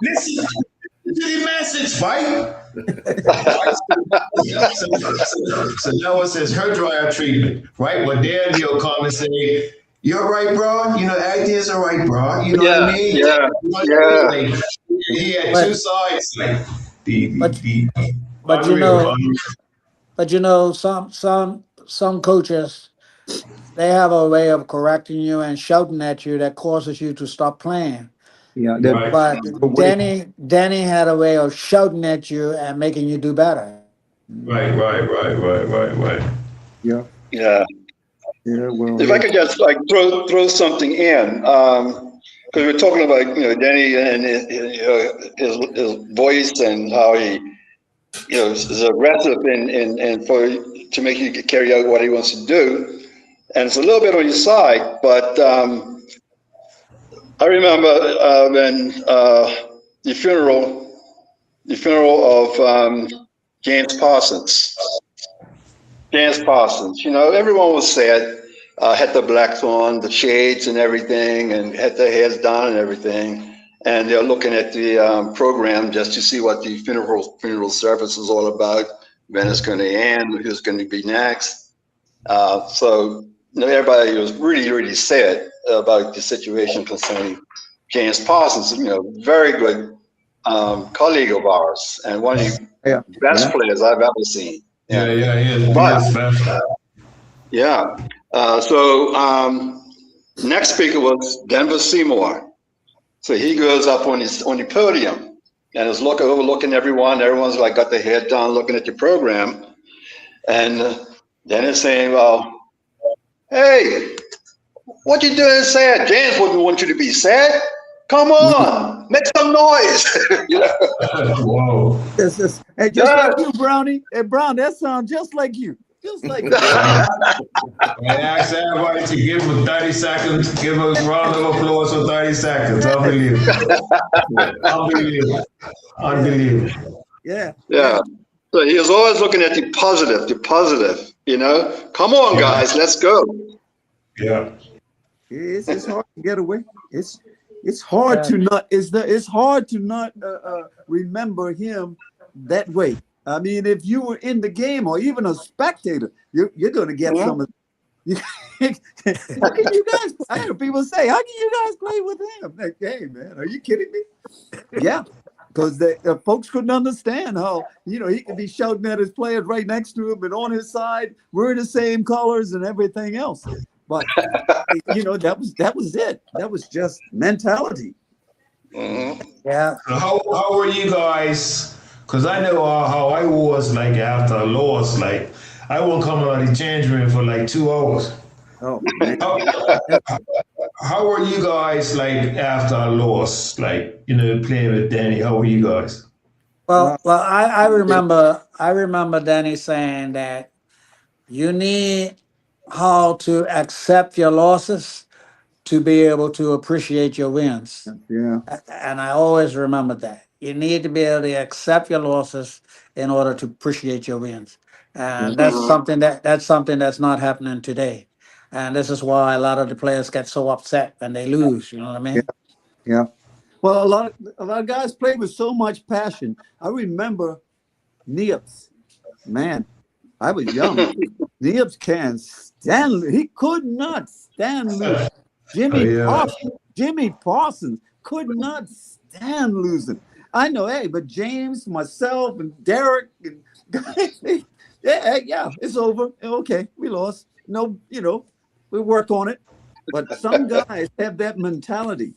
C: Listen to the message, Mike." So that was his hair dryer treatment, right? But then he'll come and say, "You're right, bro. Everything's all right, bro. You know what I mean?"
F: Yeah.
C: Like, he had two sides, like
E: some coaches, they have a way of correcting you and shouting at you that causes you to stop playing.
D: Yeah.
C: Right.
E: But Danny had a way of shouting at you and making you do better.
C: Right.
D: Yeah.
F: Yeah.
D: Yeah. Well.
F: If I could just like throw something in, because we're talking about Danny and his voice and how he is aggressive and to make you carry out what he wants to do, and it's a little bit on your side. But I remember when the funeral of James Parsons. Everyone was sad. Had the blacks on, the shades and everything, and had their heads down and everything. And they're looking at the program just to see what the funeral service is all about, when it's going to end, who's going to be next. So everybody was really, really sad about the situation concerning James Parsons. Very good colleague of ours, and one of the best players I've ever seen. So next speaker was Denver Seymour. So he goes up on the podium and is overlooking everyone. Everyone's like got their head down, looking at the program, and then it's saying, "Well, hey, what you doing sad? James wouldn't want you to be sad. Come on, make some noise."
C: Whoa.
D: Hey, just like you, Brownie. Hey, Brown, that sounds just like you. Just like that.
C: I asked everybody to give him 30 seconds, give a round of applause for 30 seconds. Unbelievable.
D: Yeah.
F: Yeah. So he was always looking at the positive. Come on, guys, let's go.
C: Yeah.
D: It's hard to get away. It's hard to not. It's hard to not remember him that way. I mean, if you were in the game or even a spectator, you're going to get some of. How can you guys? I heard people say, "How can you guys play with him?" Like, hey, man, are you kidding me? Yeah, because the folks couldn't understand how he could be shouting at his players right next to him and on his side, wearing the same colors and everything else. But that was it. That was just mentality.
F: Mhm.
E: Yeah.
C: So how were you guys? Because I know how I was like after a loss. Like I won't come out of the change room for like 2 hours.
D: Oh man.
C: How were you guys like after a loss? Like playing with Danny. How were you guys?
E: Well, I remember Danny saying that you need how to accept your losses to be able to appreciate your wins.
D: Yeah.
E: And I always remember that. You need to be able to accept your losses in order to appreciate your wins. And that's
F: Mhm.
E: something that's not happening today. And this is why a lot of the players get so upset when they lose. You know what I mean?
D: Yeah. Well, a lot of guys played with so much passion. I remember Nips. Man, I was young. Nips can't stand. He could not stand losing.
C: Oh yeah.
D: Jimmy Parsons could not stand losing. I know, hey, but James, myself, and Derek, and yeah, it's over. Okay, we lost. No, we work on it. But some guys have that mentality.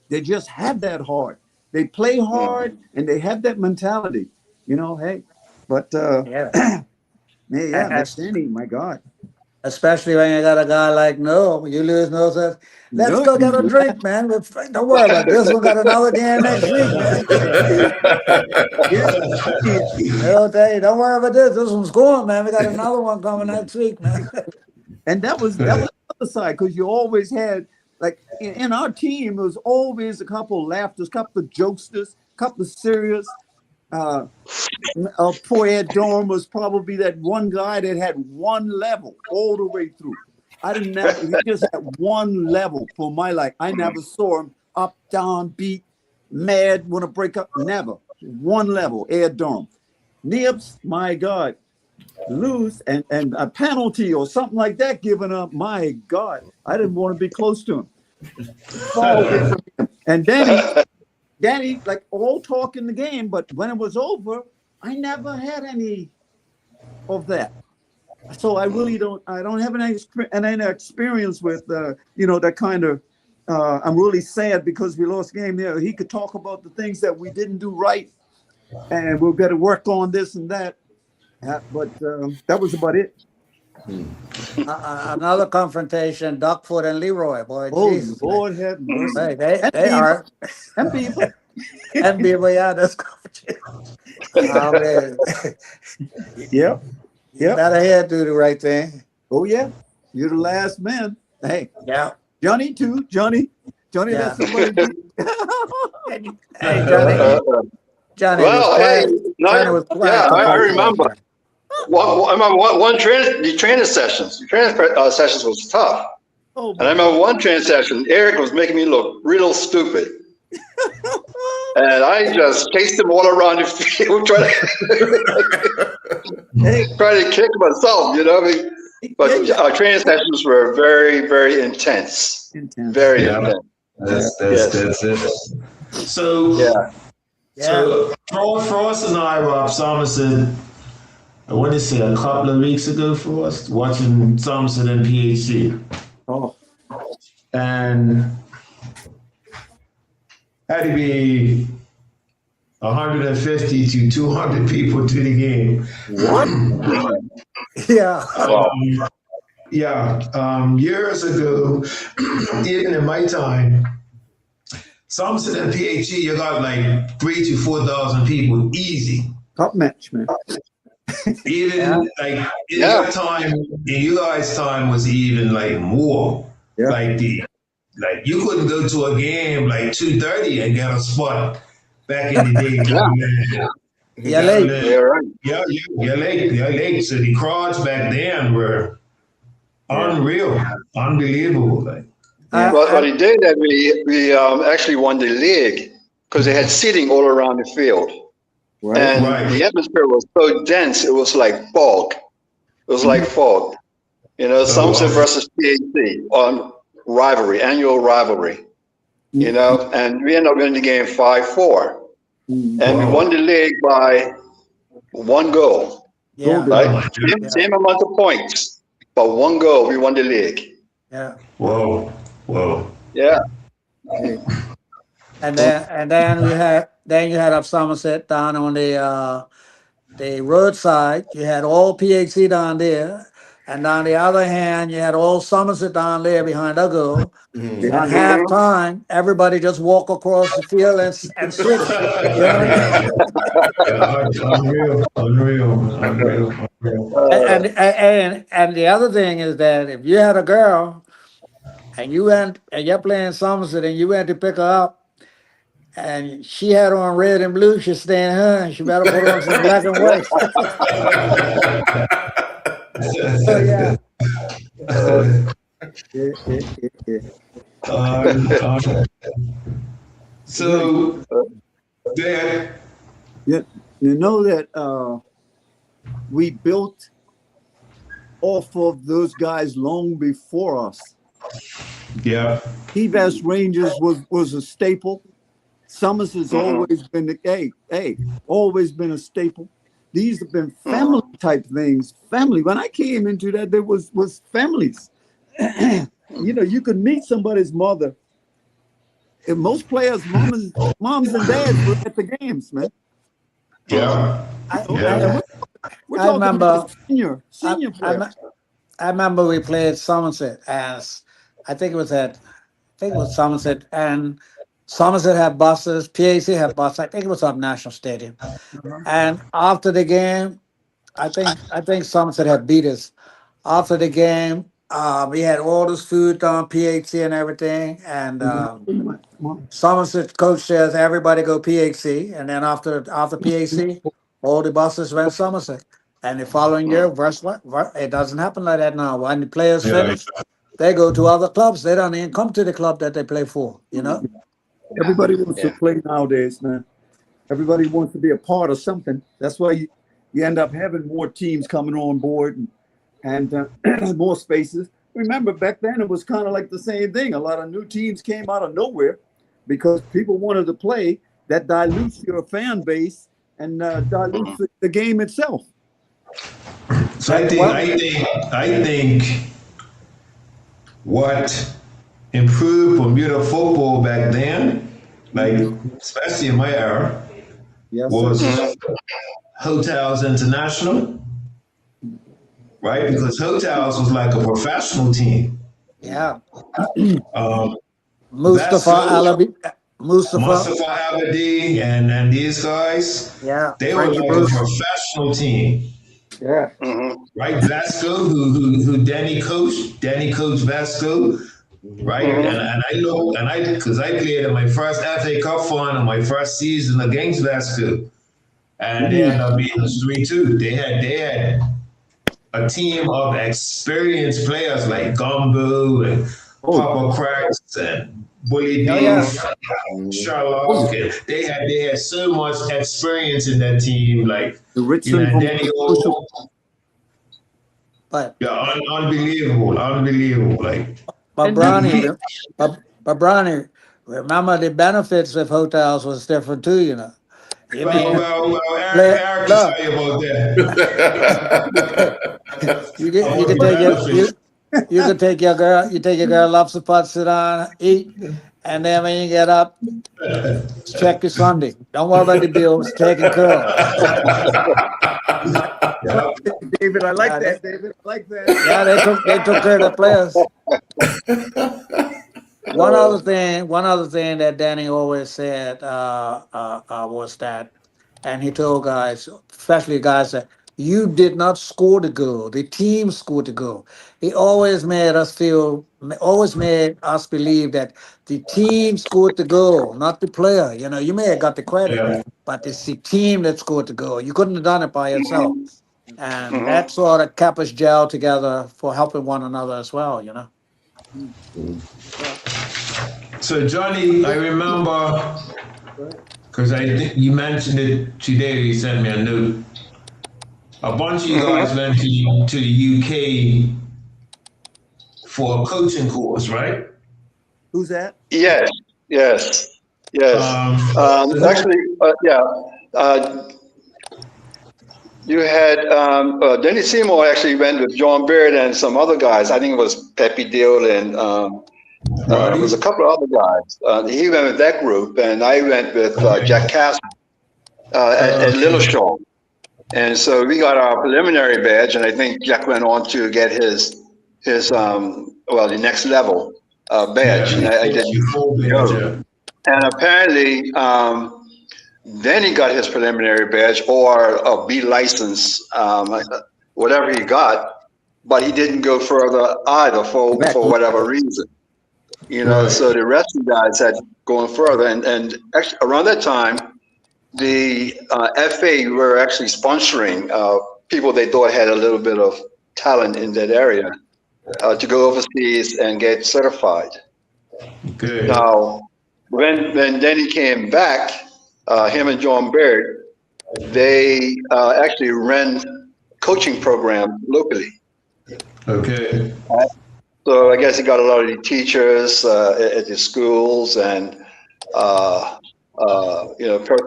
D: They just have that heart. They play hard and they have that mentality. Hey, but
E: Yeah.
D: man, yeah,
E: As-
D: that's Danny. My God,
E: Especially when you got a guy like No, you lose No says, let's
D: no,
E: go get a drink, man. Don't worry about this. We got another game next week, man.
D: yeah,
E: I'll tell you, don't worry about this. This one's going, man. We got another one coming next week, man.
D: and that was the other side because you always had like in our team, there was always a couple of laughers, a couple of jokesters, a couple of serious. Poor Ed Dorn was probably that one guy that had one level all the way through. He just had one level for my life. I never saw him up, down, beat, mad, want to break up. Never. One level, Ed Dorn. Nips, my God, lose and a penalty or something like that given up. My God, I didn't want to be close to him. Far away from him. And Danny, like all talk in the game, but when it was over, I never had any of that. So I really don't have any experience with, that kind of, I'm really sad because we lost the game there. He could talk about the things that we didn't do right and we've got to work on this and that. But that was about it.
E: Another confrontation, Duckfoot and Leroy, boy.
D: Oh,
E: Jesus,
D: Lord have mercy.
E: Hey, they are.
D: And people.
E: And people, yeah, that's confrontation. Oh, man.
D: Yep.
E: You better here do the right thing.
D: Oh, yeah. You're the last man. Hey.
E: Yeah.
D: Johnny, too. Johnny,
E: Yeah.
D: that's somebody.
E: Hey, Johnny
F: Well,
E: was
F: hey,
E: quiet.
F: no,
E: Johnny was quiet.
F: yeah, I remember. I remember the training sessions. The training sessions was tough.
D: Oh,
F: And I remember one training session, Eric was making me look real stupid. And I just chased him all around the field, trying to kick myself, But our training sessions were very, very intense. Very intense.
C: That's it. So
F: Yeah.
C: So Frost and I were up Somerset, I want to say a couple of weeks ago, Frost, watching Somerset and PHC.
D: Oh.
C: And had to be 150 to 200 people to the game.
D: What?
E: Yeah.
C: Years ago, even in my time, Somerset and PHC, you got like 3,000 to 4,000 people easy.
D: Top match, man.
C: Even like in your time, in you guys' time was even like more.
D: Yeah.
C: Like you couldn't go to a game like 2:30 and get a spot back in the day.
E: You're late.
C: You're late. So the crowds back then were unreal, unbelievable.
F: Well, the day that we actually won the league because they had seating all around the field.
D: Right.
F: And the atmosphere was so dense, it was like fog. It was like fog. Somerset versus PAC on rivalry, annual rivalry. And we ended up winning the game 5-4, and we won the league by 1 goal.
E: Yeah.
F: Right, same amount of points, but 1 goal, we won the league.
E: Yeah.
C: Whoa.
F: Yeah.
E: And then you had up Somerset down on the roadside. You had all PHC down there, and on the other hand, you had all Somerset down there behind the goal. At halftime, everybody just walk across the field and switch.
C: Unreal.
E: And the other thing is that if you had a girl and you're playing Somerset and you went to pick her up, and she had on red and blue, she's staying her, and she better put on some black and white.
C: So, Dad.
D: Yeah, you know that we built off of those guys long before us.
C: Yeah.
D: P-Bass Rangers was a staple. Somerset's always been always been a staple. These have been family type things. Family. When I came into that, there was families. You could meet somebody's mother. And most players' moms and dads were at the games, man.
C: Yeah.
D: We're talking
E: remember-
D: about senior players.
E: I remember we played Somerset as I think it was Somerset, and Somerset had buses, PAC had buses. I think it was up National Stadium. And after the game, I think Somerset had beat us. After the game, we had all this food on PHC and everything, and Somerset coach says everybody go PHC, and then after PHC, all the buses went Somerset. And the following year, it doesn't happen like that now. When the players finish, they go to other clubs. They don't even come to the club that they play for.
D: Everybody wants to play nowadays, man. Everybody wants to be a part of something. That's why you end up having more teams coming on board and more spaces. Remember, back then it was kind of like the same thing. A lot of new teams came out of nowhere because people wanted to play. That dilutes your fan base and dilutes the game itself.
C: So I think what improved Bermuda football back then, like especially in my era, was Hotels International, right? Because Hotels was like a professional team.
E: Yeah.
C: Mustafa
E: Mustafa
C: Abedi and these guys, they were like a professional team.
D: Yeah.
C: Right, Vasco, who Danny coached Vasco, right? And I know, because I played in my first FA Cup final, my first season against Vasco, and they ended up beating us 3-2. They had a team of experienced players like Gumbo and Papa Cracks and Bully Beef, Sherlock. They had so much experience in that team, like Danny O.
E: But
C: unbelievable. Like,
E: but Bronny, remember the benefits of hotels was different too.
C: Well, Eric can tell you about that.
E: You can take your girl. You take your girl lobster pot, sit down, eat, and then when you get up, check your Sunday. Don't worry about the bills. Taken care of.
D: David, I like that. David, I like that.
E: Yeah, they took care of the players. One other thing that Danny always said was that, and he told guys, especially guys, that you did not score the goal. The team scored the goal. He always made us believe that the team scored the goal, not the player. You may have got the credit, but it's the team that scored the goal. You couldn't have done it by yourself. And that sort of kept us gel together for helping one another as well,
C: So Johnny, I remember, because you mentioned it today, you sent me a note. A bunch of you guys went to the UK for a coaching course, right?
D: Who's that?
F: Yes, yes, yes. Actually, yeah. You had Denny Seymour actually went with John Beard and some other guys. I think it was Pepe Deal and it was a couple of other guys. He went with that group, and I went with Jack Castle at Little Shaw. And so we got our preliminary badge, and I think Jack went on to get his the next level badge. And I didn't go. And apparently, then he got his preliminary badge or a B license, whatever he got, but he didn't go further either for whatever reason. You know, so the rest of the guys had going further. And actually around that time, the FA were actually sponsoring people they thought had a little bit of talent in that area to go overseas and get certified.
C: Good.
F: Now, when Denny came back, him and John Baird, they actually ran coaching programs locally.
C: Okay.
F: So I guess he got a lot of the teachers at the schools and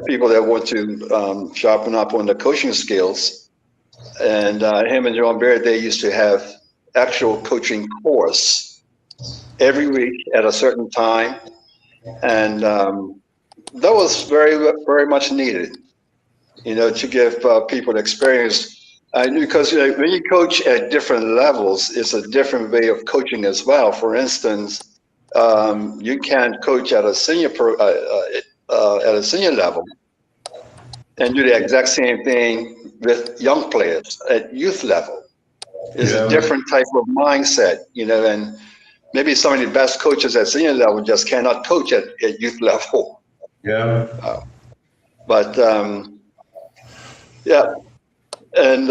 F: people that want to sharpen up on the coaching skills. And him and John Baird, they used to have actual coaching course every week at a certain time, and that was very, very much needed. You know, to give people experience. Because when you coach at different levels, it's a different way of coaching as well. For instance, you can't coach at a senior level and do the exact same thing with young players at youth level. It's a different type of mindset, you know, and maybe some of the best coaches at senior level just cannot coach at youth level.
C: Yeah.
F: Yeah. And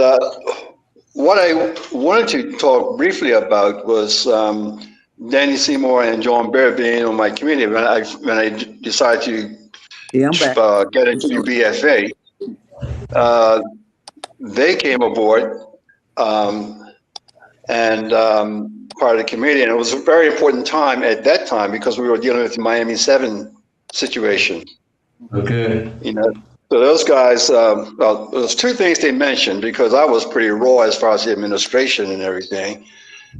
F: what I wanted to talk briefly about was Danny Seymour and John Baird being on my committee when I decided to get into the BFA. They came aboard and part of the committee, and it was a very important time at that time because we were dealing with the Miami 7 situation.
C: Okay.
F: You know. So those guys, there's two things they mentioned because I was pretty raw as far as the administration and everything.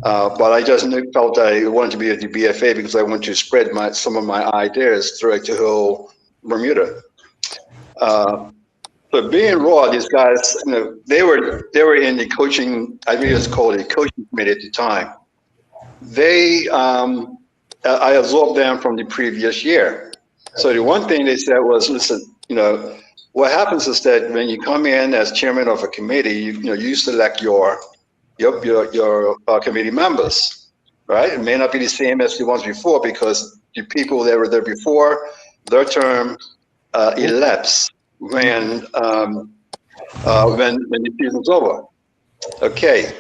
F: But I just felt I wanted to be at the BFA because I wanted to spread some of my ideas throughout the whole Bermuda. But being raw, these guys, you know, they were in the coaching. I think it's called a coaching committee at the time. I absorbed them from the previous year. So the one thing they said was, listen, you know. What happens is that when you come in as chairman of a committee, you select your committee members, right? It may not be the same as the ones before because the people that were there before, their term elapses when the season's over. Okay.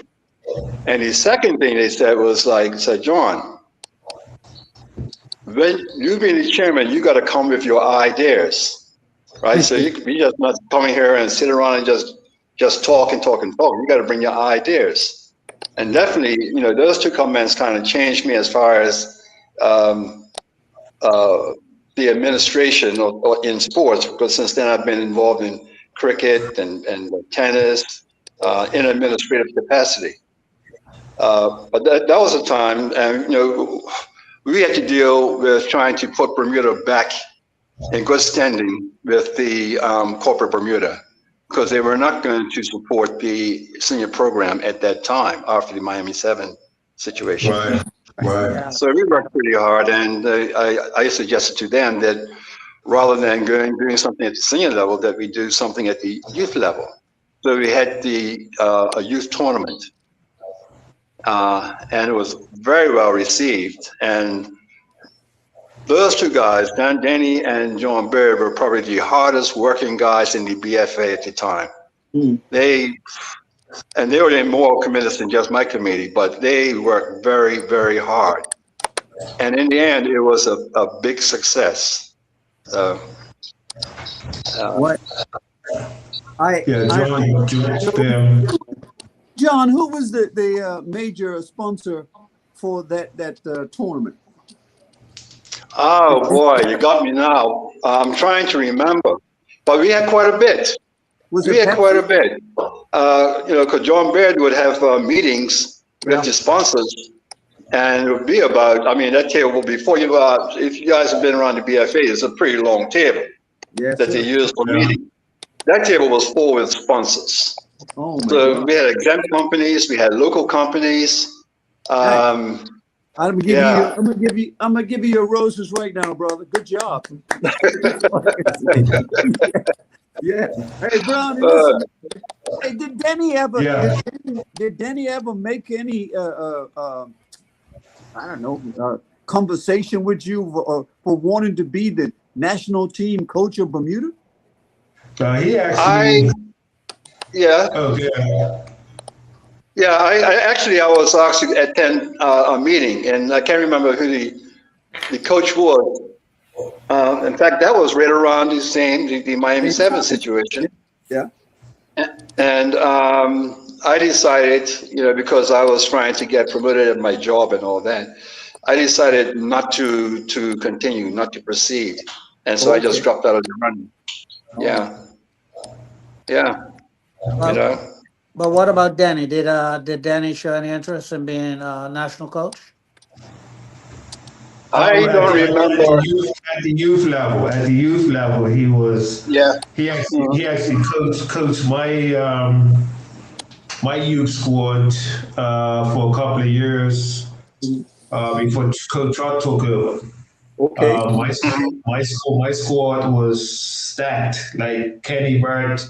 F: And the second thing they said was said, John, when you being the chairman, you got to come with your ideas. Right, so you just not coming here and sit around and just talk and talk and talk. You got to bring your ideas, and definitely, you know, those two comments kind of changed me as far as the administration or in sports. Because since then, I've been involved in cricket and tennis in administrative capacity. But that was a time, and you know, we had to deal with trying to put Bermuda back in good standing with the corporate Bermuda because they were not going to support the senior program at that time after the Miami 7 situation.
C: Right.
F: So we worked pretty hard, and I suggested to them that rather than doing something at the senior level, that we do something at the youth level. So we had a youth tournament, and it was very well received. And those two guys, Danny and John Baird, were probably the hardest working guys in the BFA at the time. They were more committed than just my committee, but they worked very, very hard. And in the end, it was a big success.
D: John, who was the major sponsor for that tournament?
F: Oh boy, you got me now. I'm trying to remember, but we had quite a bit.
D: Was
F: We
D: it
F: had quite a
D: Pepsi?
F: bit. Because John Baird would have meetings with the sponsors, and it would be about. I mean, that table before you. If you guys have been around the BFA, it's a pretty long table
D: Yes,
F: that they
D: sir.
F: use for meetings. That table was full with sponsors.
D: Oh my
F: So
D: God!
F: we had exempt companies, we had local companies.
D: I'm gonna give
F: Yeah.
D: I'm gonna give you your roses right now, brother. Good job. Yeah. Hey, Brown.
F: Uh,
D: Hey, did Denny ever?
C: Yeah.
D: Did Denny ever make any? I don't know. Conversation with you for wanting to be the national team coach of Bermuda?
C: He actually.
F: yeah.
C: Okay.
F: Yeah, I was asked to attend a meeting, and I can't remember who the coach was. In fact, that was right around the Miami 7 situation.
D: Yeah.
F: And I decided, because I was trying to get promoted at my job and all that, I decided not to continue, not to proceed. And so I just dropped out of the running. Yeah. Yeah.
E: But what about Danny? Did Danny show any interest in being a national coach?
F: I don't remember.
C: At the youth level. At the youth level, he was.
F: Yeah.
C: He actually coached my my youth squad for a couple of years before Coach Trott took over.
D: Okay.
C: My squad was stacked, like Kenny Burt,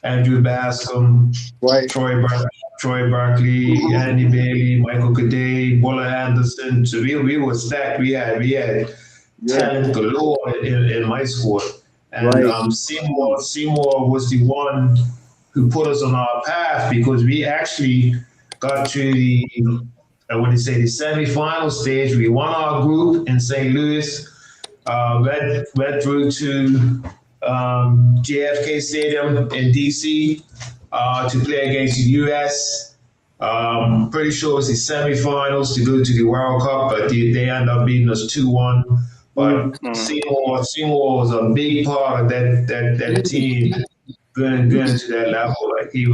C: Andrew Bascom,
D: Right.
C: Troy Barkley, Andy Bailey, Michael Cadet, Buller Anderson. So we were stacked. We had talent galore in my squad. And Seymour was the one who put us on our path, because we actually got to the semifinal stage. We won our group in St. Louis, went through to JFK Stadium in DC to play against the US. Pretty sure it was the semifinals to go to the World Cup, but they ended up beating us 2-1. But Seymour was a big part of that team going to that level. Like he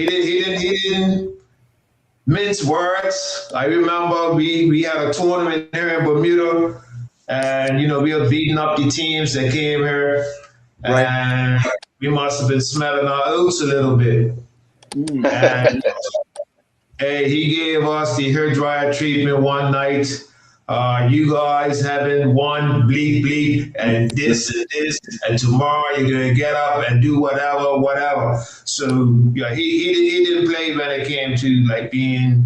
C: didn't mince words. I remember we had a tournament here in Bermuda, and we were beating up the teams that came here, and we must have been smelling our oats a little bit. And he gave us the hair dryer treatment one night. You guys haven't won, bleep, bleep, and this and this, and tomorrow you're gonna get up and do whatever. So yeah, he didn't play when it came to like being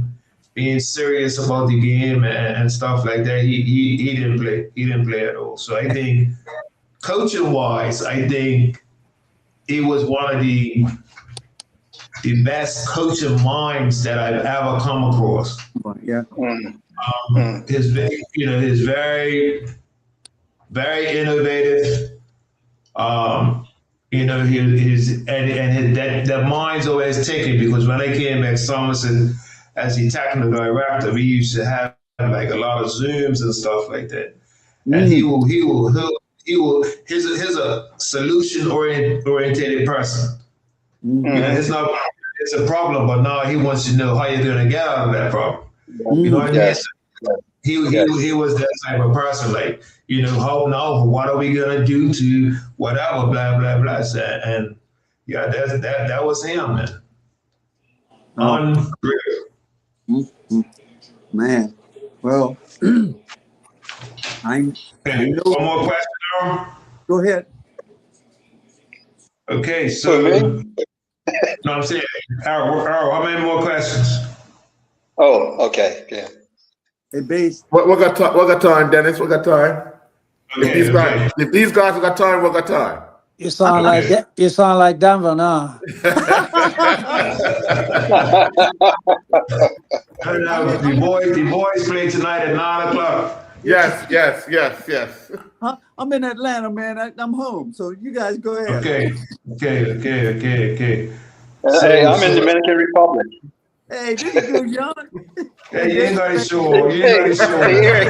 C: serious about the game and stuff like that. He didn't play. He didn't play at all. So I think coaching wise, I think he was one of the best coaching minds that I've ever come across.
D: Yeah.
C: His very, very innovative. That mind's always ticking, because when I came back Somerset as the technical director, we used to have like a lot of Zooms and stuff like that. And he's a solution oriented person. It's a problem, but now he wants to know how you're going to get out of that problem. You know what I mean? He was that type of person, like, what are we gonna do to whatever, blah blah blah. And yeah, that was him, man. Unreal.
D: Man, well, I know.
C: One more question, Earl?
D: Go ahead.
C: Okay, so no, I'm saying, Earl, how many more questions?
F: Oh, okay, yeah.
D: Hey, Base.
B: What got time, Dennis? What got time?
C: Okay,
B: If these guys got time, what got time?
E: You sound like Denver now.
C: The boys play tonight at 9:00.
B: Yes.
D: I'm in Atlanta, man. I'm home, so you guys go ahead.
C: Okay.
F: Hey, I'm in Dominican Republic.
D: Hey, there you go, John.
C: Hey, you ain't got to show. You
F: Hey,
C: ain't got to show.
F: hey, Eric,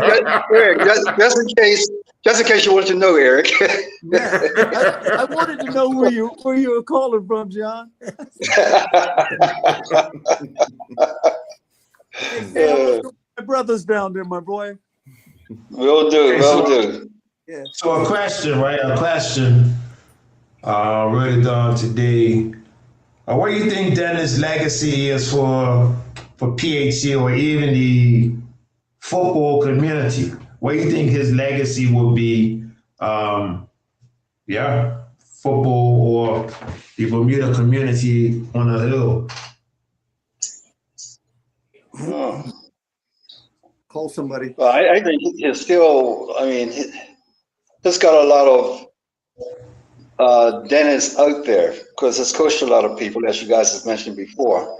F: just in case you wanted to know, Eric.
D: Yeah, I wanted to know where you were calling from, John. Hey, say hello to my brothers down there, my boy.
F: Will do, will do.
D: Yeah.
C: So a question, right? A question. Wrote it down today. What do you think Dennis' legacy is for PHC or even the football community? What do you think his legacy will be? Football or the Bermuda community on the hill.
F: Oh.
D: Call somebody.
F: Well, I think he's still, I mean, he's got a lot of Dennis out there because he's coached a lot of people, as you guys have mentioned before.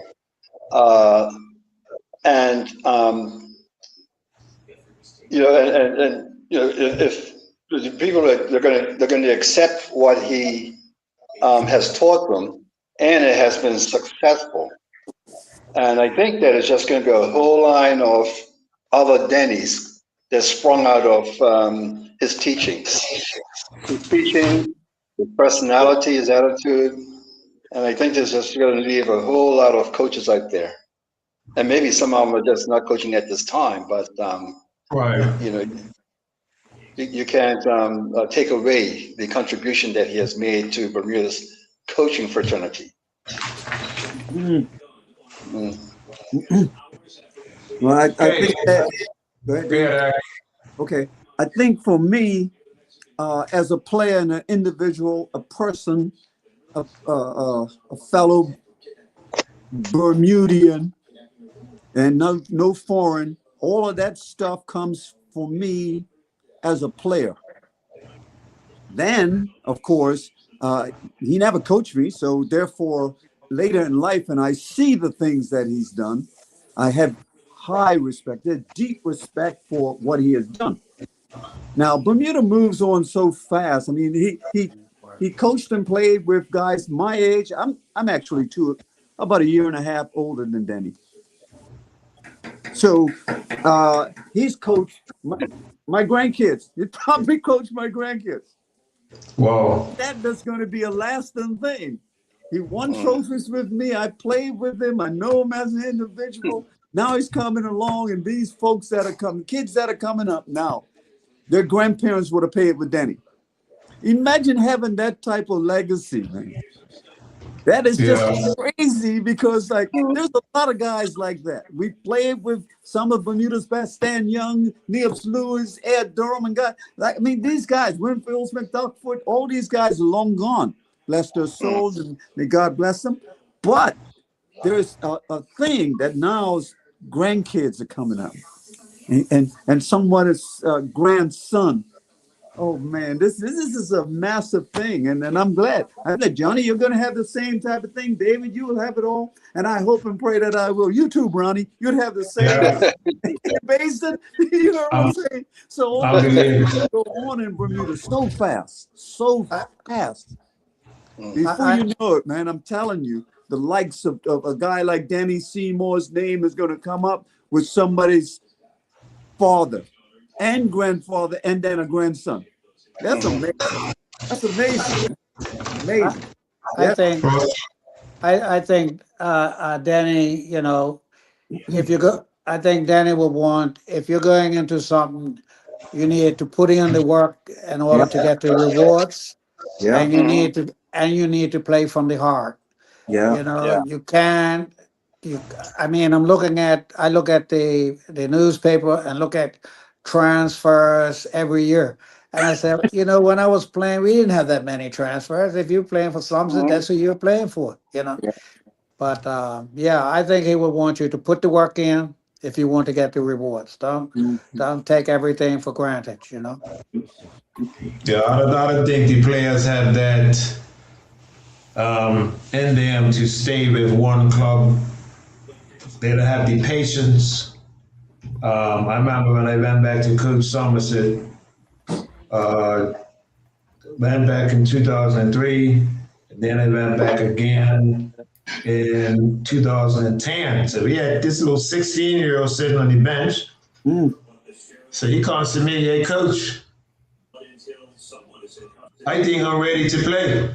F: And if the people they're going to accept what he has taught them, and it has been successful. And I think that it's just going to be a whole line of other Denny's that sprung out of his teachings, his teaching, his personality, his attitude. And I think there's just going to leave a whole lot of coaches out there. And maybe some of them are just not coaching at this time, but
C: right.
F: You can't take away the contribution that he has made to Bermuda's coaching fraternity.
D: Mm. Mm. Well, I think that. Go ahead, Dave. Okay, I think for me, as a player and an individual, a person, a fellow Bermudian, and no foreign, all of that stuff comes for me as a player. Then, of course, he never coached me, so therefore, later in life, and I see the things that he's done, I have high respect, deep respect for what he has done. Now, Bermuda moves on so fast. I mean, he coached and played with guys my age. I'm actually about a year and a half older than Denny. So he's coached my grandkids. He probably coached my grandkids.
C: Wow.
D: That's going to be a lasting thing. He won trophies with me. I played with him. I know him as an individual. Now he's coming along, and these folks that are coming, kids that are coming up now, their grandparents would have played with Denny. Imagine having that type of legacy, man. That is just crazy because, like, there's a lot of guys like that. We played with some of Bermuda's best, Stan Young, Neops Lewis, Ed Durham, and guys. Like, I mean, these guys, Winfield Smith, Duckfoot, all these guys are long gone. Bless their souls, and may God bless them. But there's a thing that now's grandkids are coming up, and someone's grandson. Oh man, this is a massive thing, and I'm glad. I'm glad, Johnny, you're going to have the same type of thing. David, you will have it all, and I hope and pray that I will. You too, Bronny, you'd have the same. Basin, you know what I'm saying? So all this go on in Bermuda so fast. Before you know it, man, I'm telling you, the likes of a guy like Danny Seymour's name is going to come up with somebody's father and grandfather and then a grandson. That's amazing. That's amazing. Amazing.
E: I think Danny, you know, if you go, I think Danny will want, if you're going into something, you need to put in the work in order to get the rewards.
D: Yeah.
E: And you need to play from the heart.
D: Yeah.
E: You know, you can't. I mean, I look at the newspaper and look at transfers every year. And I said, you know, when I was playing, we didn't have that many transfers. If you're playing for something, that's who you're playing for, you know. Yeah. But I think he would want you to put the work in if you want to get the rewards. Don't take everything for granted, you know.
C: Yeah, I don't think the players have that in them to stay with one club. They don't have the patience. I remember when I went back to coach Somerset, went back in 2003, and then I went back again in 2010. So we had this little 16-year-old sitting on the bench. So he comes to me, hey, coach, I think I'm ready to play.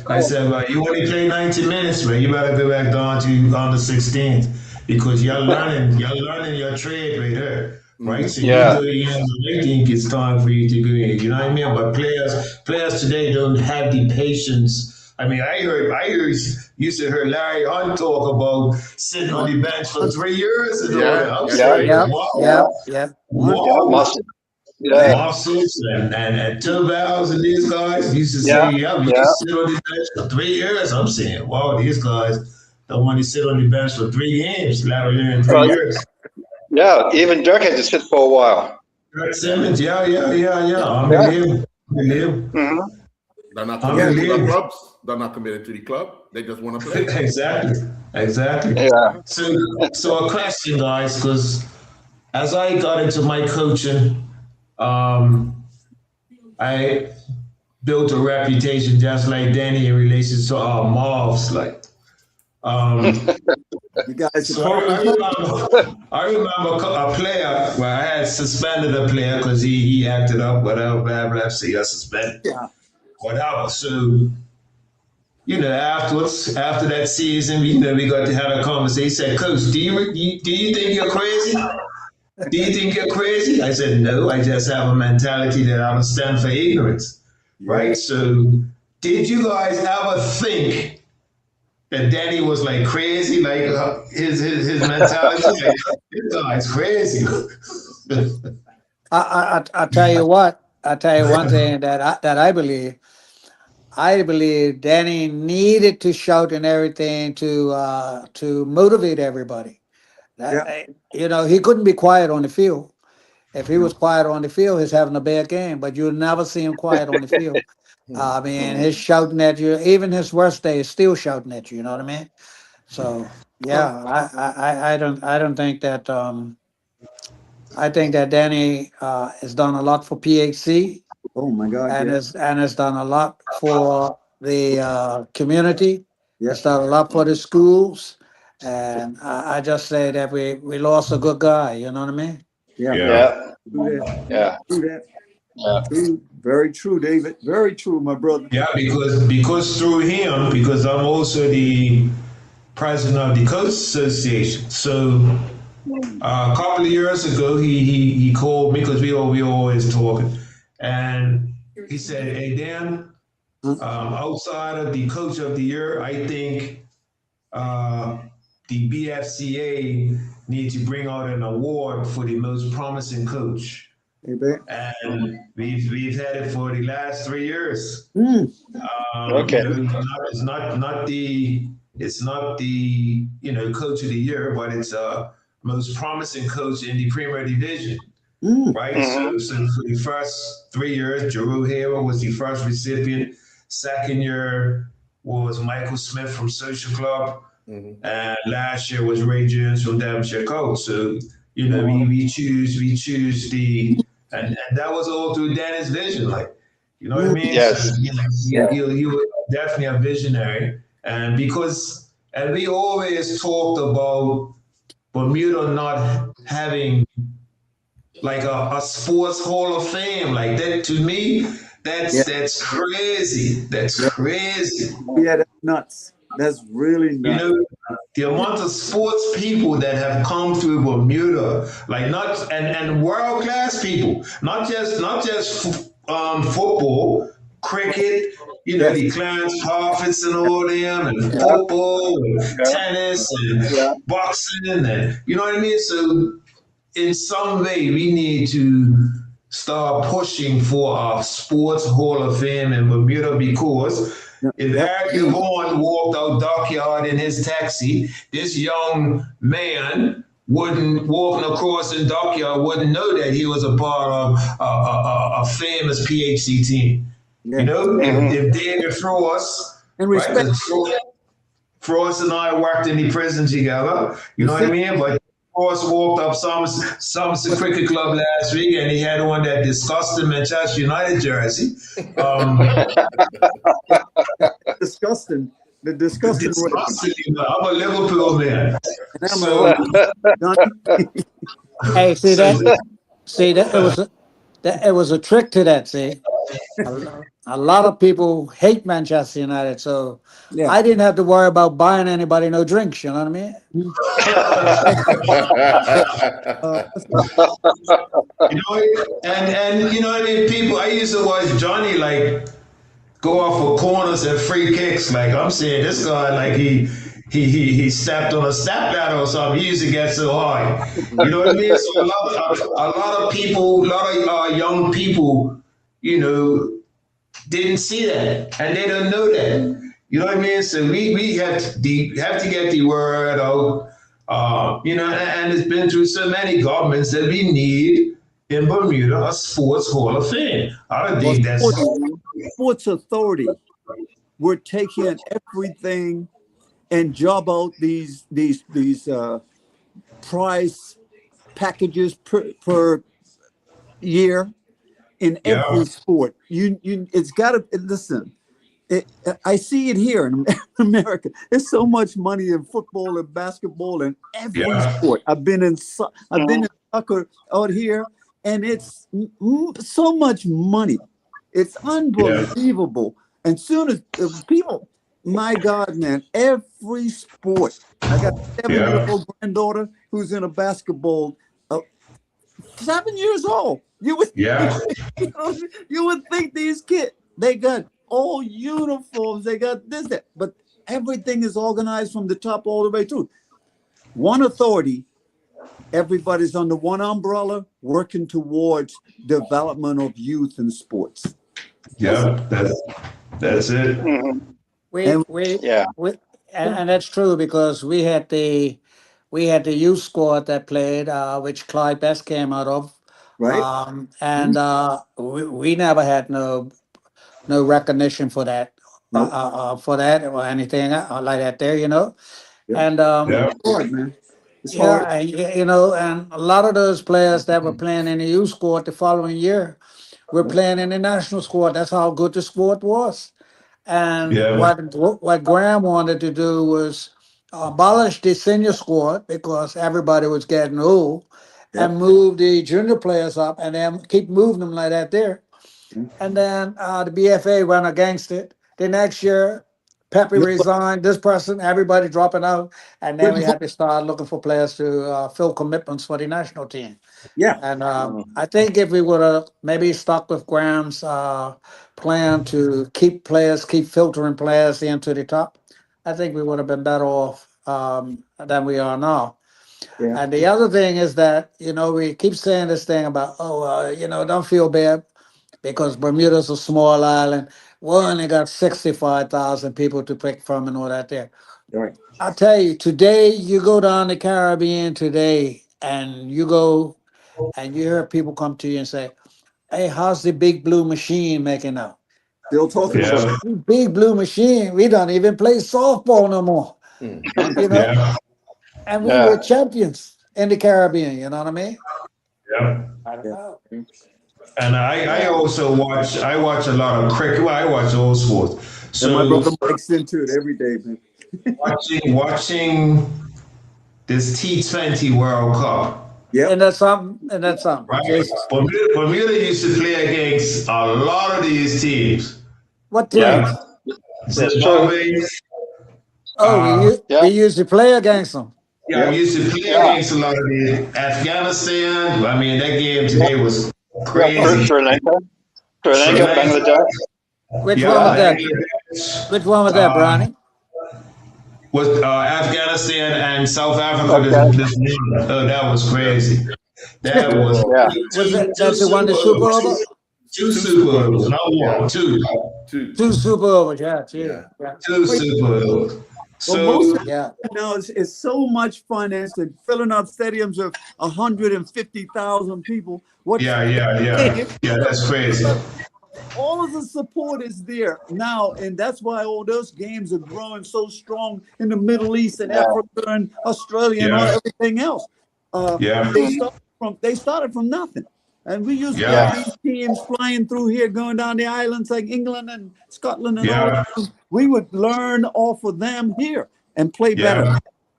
C: I said, well, you only play 90 minutes, man. You better go back down to on the 16th because you're learning your trade right here. Right? So
F: Yeah.
C: you go in, I think it's time for you to go in. You know what I mean? But players today don't have the patience. I mean, I used to hear Larry Hunt talk about sitting on the bench for 3 years and all that. I'm saying,
E: Yep,
C: wow.
E: yep.
F: Muscle. Yeah.
C: Muscles and toe valves and these guys used to say, yeah, we
F: Yeah.
C: sit on the bench for 3 years. I'm saying, wow, these guys don't want to sit on the bench for 3 games, let alone 3
F: Well,
C: years.
F: yeah. Even Dirk had to sit for a while.
C: Brett Simmons, yeah. Unbelievable.
F: Mm-hmm.
B: They're not committed to the clubs. They're not committed to the club. They just want to play.
C: Exactly.
F: Yeah.
C: So a question, guys, because as I got into my coaching, I built a reputation just like Danny in relation to our Marvs. Like,
D: You guys
C: so I remember a player where I had suspended a player because he acted up, whatever, blah, blah, so he got suspended.
D: Yeah.
C: Whatever. So, afterwards, after that season, we got to have a conversation. He said, Coach, do you think you're crazy? Do you think you're crazy? I said, no, I just have a mentality that I don't stand for ignorance. Right? So, did you guys ever think that Danny was like crazy? Like his mentality? Like, this guy's crazy.
E: I tell you what. I tell you one thing that I believe. I believe Danny needed to shout and everything to motivate everybody. He couldn't be quiet on the field. If he was quiet on the field, he's having a bad game. But you'll never see him quiet on the field. I mean, he's shouting at you. Even his worst day is still shouting at you. You know what I mean? So yeah, I don't think that. I think that Danny has done a lot for PHC.
D: Oh my God.
E: And has done a lot for the community. It's done a lot for the schools. And I just say that we lost a good guy. You know what I mean?
F: Yeah.
D: True. Very true, David. Very true, my brother.
C: Yeah, because through him, because I'm also the president of the Coach Association. So a couple of years ago, he called me because we always talking, and he said, "Hey Dan, outside of the Coach of the Year, I think the BFCA need to bring out an award for the most promising coach." And we've had it for the last 3 years.
F: Okay.
C: It's not the Coach of the Year, but it's most promising coach in the Premier Division, right?
F: Mm-hmm.
C: So for the first 3 years, Jeru Hero was the first recipient. Second year was Michael Smith from Social Club, and last year was Ray Jones from Devonshire Coach. So we choose the. And that was all through Danny's vision, like, you know what I mean?
F: Yes.
C: So, he was definitely a visionary, and we always talked about Bermuda not having like a sports hall of fame like that. To me, that's crazy. That's crazy.
D: Yeah, that's nuts. That's really nuts.
C: The amount of sports people that have come through Bermuda, like and world class people, not just football, cricket, the Clarence Parfits and all them, and football, and tennis, and boxing, and you know what I mean. So in some way, we need to start pushing for our sports hall of fame in Bermuda, because if Eric Devon walked out Dockyard in his taxi, this young man walking across in Dockyard wouldn't know that he was a part of a famous PHC team. If David Frost,
D: and respect.
C: Frost and I worked in the prison together, you know what I mean? But Ross walked up Somerset Cricket Club last week, and he had on that disgusting Manchester United jersey.
D: Disgusting. The disgusting.
C: Disgusting. I'm a Liverpool man.
D: And I'm
C: So,
E: Hey, see
C: so
E: that? See that? It was a trick to that. See, a lot of people hate Manchester United, so
D: Yeah.
E: I didn't have to worry about buying anybody no drinks. You know what I mean?
C: and you know what I mean. People, I used to watch Johnny like go off for corners and free kicks. Like I'm saying, this guy like he stepped on a step ladder or something. He used to get so high. You know what I mean? So a lot of people, a lot of young people, you know, didn't see that and they don't know that. You know what I mean? So we have to get the word out. You know, and it's been through so many governments that we need in Bermuda a sports hall of fame. I don't think that's
D: Sports Authority. We're taking everything and job out these prize packages per year in every sport. It's got to listen. I see it here in America. There's so much money in football and basketball and every sport. I've been in soccer out here, and it's so much money. It's unbelievable. And soon as people, my God, man, every sport. I got a 7-year-old granddaughter who's in a basketball. 7 years old. You would think these kids, they got all uniforms, they got this, that, but everything is organized from the top all the way through. One authority, everybody's under one umbrella, working towards development of youth in sports.
C: Yeah, that's it.
E: And that's true because we had the youth squad that played, which Clyde Best came out of,
D: right?
E: We never had no recognition for that, or anything like that there, you know. And
D: It's hard, man. It's hard.
E: and, you know, and a lot of those players that were playing in the youth squad the following year were playing in the national squad. That's how good the sport was. And what Graham wanted to do was abolish the senior squad because everybody was getting old, and move the junior players up, and then keep moving them like that there. And then the BFA went against it. The next year, Pepe resigned. This person, everybody dropping out, and then we had to start looking for players to fill commitments for the national team.
D: Yeah.
E: And I think if we would have maybe stuck with Graham's plan to keep filtering players into the top, I think we would have been better off than we are now.
D: Yeah.
E: And the other thing is that, you know, we keep saying this thing about, you know, don't feel bad because Bermuda's a small island. We only got 65,000 people to pick from and all that there.
D: Right.
E: I tell you, today, you go down the Caribbean today and you go and you hear people come to you and say, hey, how's the Big Blue Machine making out?
D: Still talking about it.
E: Big Blue Machine, we don't even play softball no more. You know? And we were champions in the Caribbean, you know what I mean? I don't know.
C: And I also watch a lot of cricket. Well, I watch all sports. So
D: And my brother Mike's into it every day, man.
C: watching this T20 World Cup.
D: Yeah.
E: And that's something.
C: Right. Bermuda used to play against a lot of these teams.
E: What teams?
C: Zimbabwe.
E: We used to play against them.
C: Yeah, we used to play against a lot of these. Afghanistan. I mean, that game today was crazy.
F: Sri Lanka, Bangladesh.
E: Which one was that? Which one was that, Bronny?
C: Was Afghanistan and South Africa. That was crazy. That was
E: That's the one, the Super Over?
C: 2 Super Overs, not one, 2.
E: 2 Super Overs, yeah.
C: 2 Super Overs.
D: So now it's so much fun and filling up stadiums of 150,000 people.
C: That's crazy.
D: All of the support is there now, and that's why all those games are growing so strong in the Middle East and Africa and Australia and everything else.
C: Yeah.
D: They started from nothing. And we used to
C: Yeah.
D: have these teams flying through here, going down the islands like England and Scotland and all
C: Yeah.
D: that. We would learn off of them here and play better.
C: Yeah.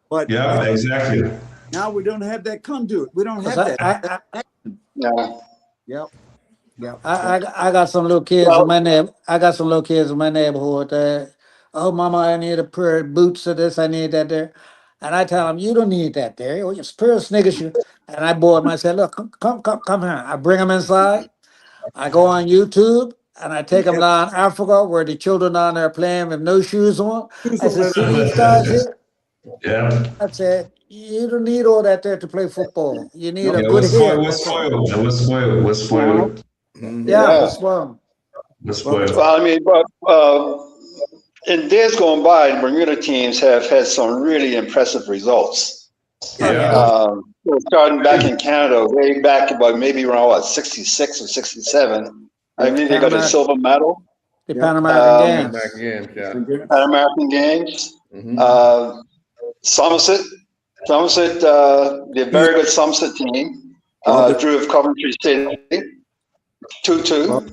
D: But
C: Yeah, exactly.
D: now we don't have that conduit. We don't have
E: 'Cause
D: that.
F: Yeah.
D: Yep. Yep.
E: I got some little kids in my neighbor. I got some little kids in my neighborhood that, oh, mama, I need a pair of boots or this, I need that there. And I tell them, you don't need that there. Oh, just pair of sneakers. And I board them. I said, look, come here. I bring them inside. I go on YouTube and I take them
D: Yep.
E: down Africa where the children down there playing with no shoes on. I said, see these
C: Yeah.
E: guys here?
C: Yeah.
E: I said, you don't need all that there to play football. You need a
C: Yeah,
E: good head.
C: what's spoiled? What's spoiled? What's spoiled?
E: Yeah, that's one.
C: What's spoiled?
F: Well, I mean, but in days gone by, the Bermuda teams have had some really impressive results.
C: Yeah.
F: So starting back in Canada, way back about maybe around what, 66 or 67. I mean, they got a silver medal.
E: The Pan American Games.
B: Back again, yeah.
F: Pan American Games.
B: Mhm.
F: Somerset, the very good Somerset team, drew of Coventry City, 2-2.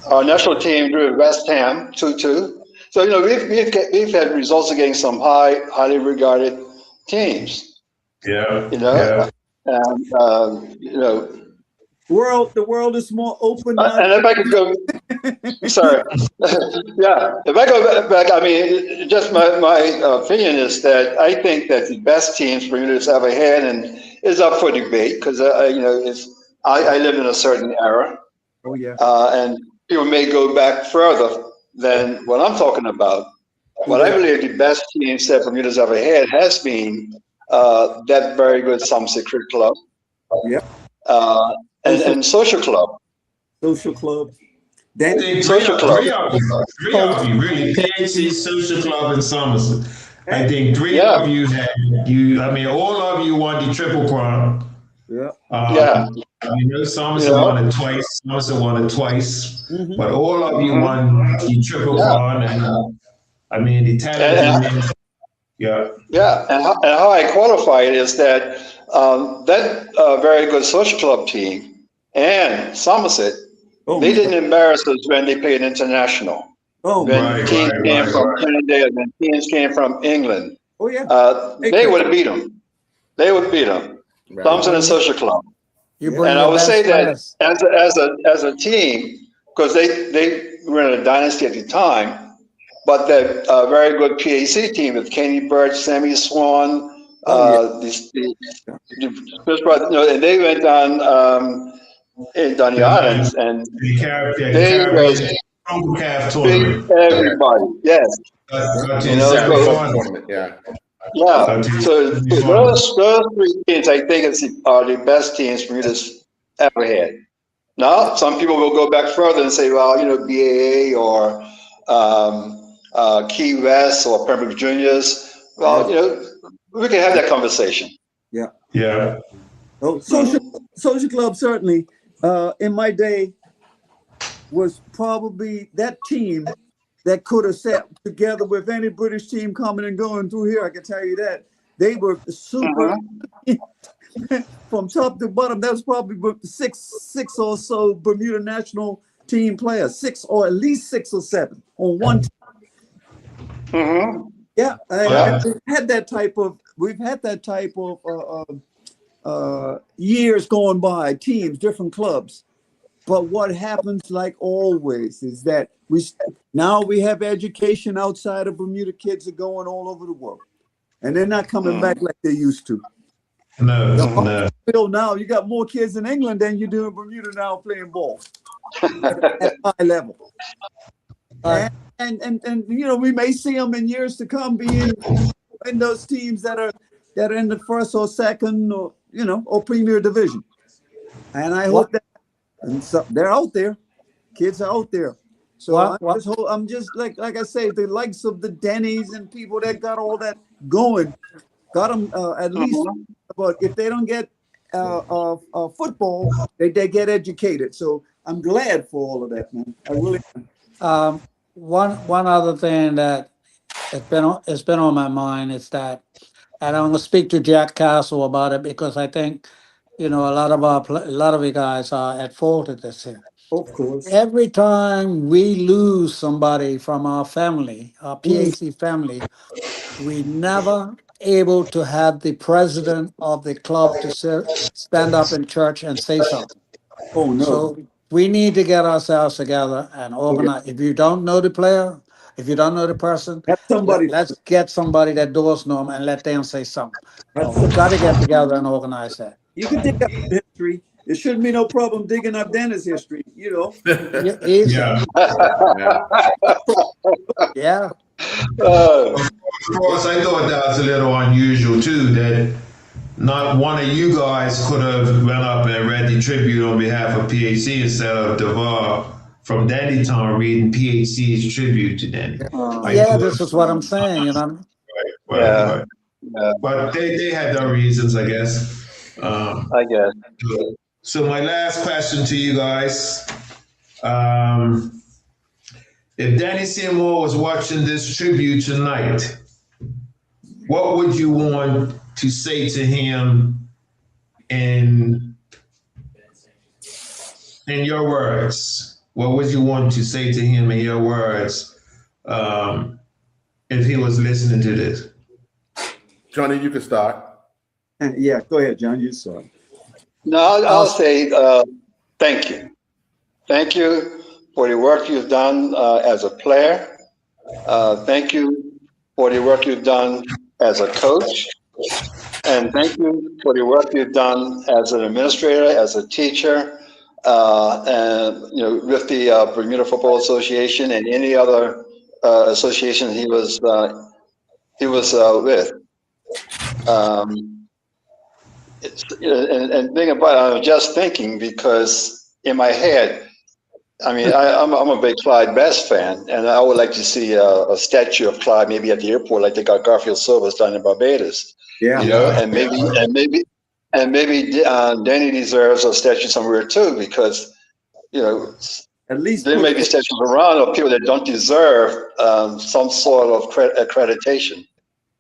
F: Our national team drew of West Ham, 2-2. So, you know, we've had results against some highly regarded teams,
C: Yeah.
F: you know,
C: Yeah.
F: and, you know,
D: The world is more open now.
F: and if I could go, sorry, yeah, if I go back, I mean, just my opinion is that I think that the best teams Bermuda's ever had, and is up for debate because you know, I lived in a certain era,
D: Oh yeah.
F: and people may go back further than what I'm talking about. But I believe the best teams that Bermuda's ever had has been that very good Somerset Cricket Club,
D: Yep.
F: and Social Club.
D: Social club.
C: I
D: That
C: think
F: Social club.
C: three of you really, PHC, Social Club, and Somerset. I think three
F: Yeah.
C: of you had I mean, all of you won the Triple Crown.
D: yeah.
F: Yeah.
C: You know, Somerset
F: Yeah.
C: won it twice. Somerset won it twice.
D: Mhm.
C: But all of you won the Triple
F: Yeah.
C: Crown, and I mean, the talented men. Yeah.
F: Yeah, and how I qualify it is that that very good Social Club team and Somerset,
D: Oh,
F: they didn't embarrass us when they played international.
D: oh,
F: When
C: Right,
F: teams
C: right,
F: came
C: right,
F: from
C: right.
F: Trinidad, when teams came from England,
D: oh yeah.
F: they would have beat them. They would beat them.
B: Right.
F: Somerset and Social Club.
E: You
D: Yeah.
E: bring
F: And I
E: your
F: would
E: best
F: say that
E: players.
F: as a team, because they were in a dynasty at the time, but that very good PAC team with Kenny Birch, Sammy Swan, the Smith brothers, you know, and they went down down the islands and
C: The Caribbean
F: they just
C: CONCACAF
F: beat
C: tournament.
F: everybody. Yes,
C: Got to
F: You
C: the
F: know, so-
C: semifinals.
B: Tournament, yeah.
F: yeah. So those three teams, I think, are the best teams Bermuda's ever had. Now, some people will go back further and say, well, you know, BAA or Key West or Pembroke Juniors. Well, you know, we can have that conversation.
C: Yeah.
D: Oh, social club certainly. In my day, was probably that team that could have sat together with any British team coming and going through here. I can tell you that they were super from top to bottom. That was probably six or so Bermuda national team players, six or at least 6 or 7 on one team.
F: Mm-hmm.
D: Yeah,
C: Yeah.
D: we've had that type of years going by, teams, different clubs. But what happens, like always, is that now we have education outside of Bermuda. Kids are going all over the world, and they're not coming back like they used to.
C: No.
D: Still now, you got more kids in England than you do in Bermuda now playing ball at high level. And you know, we may see them in years to come being in those teams that are in the first or second or or premier division. And I hope that they're out there. Kids are out there. So I'm just like I say, the likes of the Denny's and people that got all that going, got them at least. But if they don't get football, they get educated. So I'm glad for all of that, man. I really am.
E: One other thing that it's been on my mind is that and I'm gonna speak to Jack Castle about it because I think, a lot of you guys are at fault at this here.
D: Of course.
E: Every time we lose somebody from our family, our
D: Mm.
E: PhD family, we never able to have the president of the club to stand up in church and say something.
D: Oh no.
E: So we need to get ourselves together and
D: Oh, yeah.
E: organize. If you don't know the player, if you don't know the person,
D: Have somebody.
E: let's get somebody that does know them and let them say something.
D: Have
E: We
D: some,
E: got to get together and organize that.
D: you can dig up history. It shouldn't be no problem digging up Dennis' history.
E: Yeah, easy.
C: Yeah.
E: Yeah.
C: Of course, I thought that was a little unusual too, that not one of you guys could have went up and read the tribute on behalf of PHC instead of Devar from Danny Town reading PHC's tribute to Danny.
E: Yeah, this is what I'm saying,
C: Right.
F: Yeah.
C: But they had their reasons, I guess.
F: I guess.
C: So my last question to you guys. If Danny Seymour was watching this tribute tonight, what would you want to say to him in your words? What would you want to say to him in your words if he was listening to this?
B: Johnny, you can start.
D: Yeah, go ahead, John. You start.
F: No, I'll say thank you. Thank you for the work you've done as a player. Thank you for the work you've done as a coach. And thank you for the work you've done as an administrator, as a teacher, and with the Bermuda Football Association and any other association he was with. And thinking about it, I was just thinking because in my head, I mean, I'm a big Clyde Best fan, and I would like to see a statue of Clyde maybe at the airport, like they got Garfield Silvers down in Barbados.
D: Yeah.
F: And maybe Danny deserves a statue somewhere too, because
D: At least
F: there may be statues around of people that don't deserve some sort of accreditation.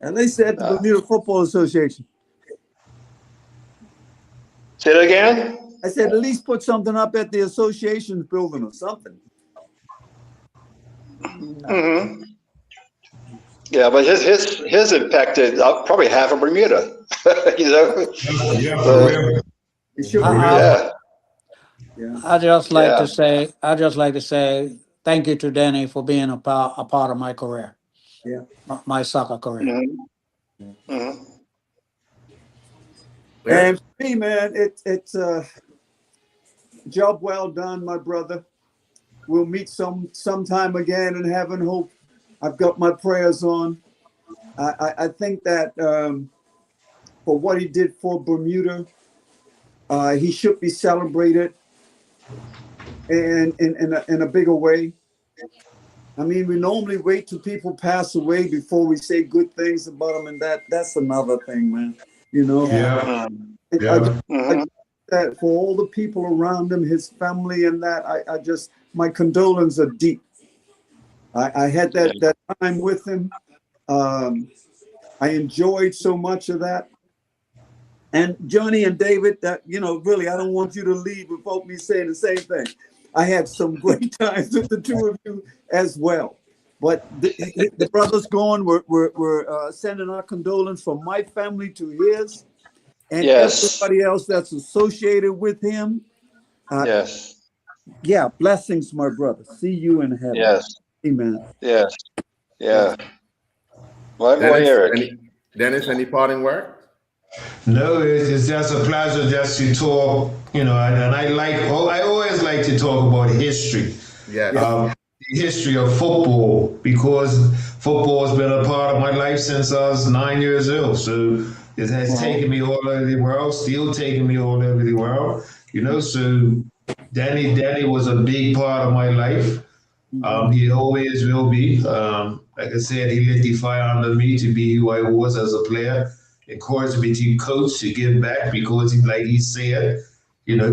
D: at least at the Bermuda Football Association.
F: Say that again?
D: I said at least put something up at the association's building or something.
F: Mm-hmm. Yeah, but his impacted probably half of Bermuda.
D: It should be.
F: Yeah.
E: I just like to say thank you to Danny for being a part of my career.
D: Yeah.
E: My soccer career.
F: Mm-hmm. Mm-hmm.
D: And for me, man, it's a job well done, my brother. We'll meet sometime again in heaven. Hope I've got my prayers on. I think that for what he did for Bermuda, he should be celebrated in a bigger way. I mean, we normally wait till people pass away before we say good things about them, and that's another thing, man.
C: Yeah.
D: That for all the people around him, his family, and that, I just, my condolences are deep. I had that time with him. I enjoyed so much of that. And Johnny and David, that really, I don't want you to leave without me saying the same thing. I had some great times with the two of you as well. But the brothers gone, we're sending our condolences from my family to his, and everybody else that's associated with him.
F: Yes.
D: Yeah, blessings, my brother. See you in heaven.
F: Yes.
D: Amen.
F: Yes. Yeah. Well,
B: Dennis, any parting word?
C: No, it's just a pleasure just to talk, and I always like to talk about history.
B: Yes.
C: The history of football, because football has been a part of my life since I was 9 years old. So it has taken me all over the world, still taking me all over the world. So Danny was a big part of my life. He always will be. Like I said, he lit the fire under me to be who I was as a player. Encouraged me to coach, to give back, because like he said,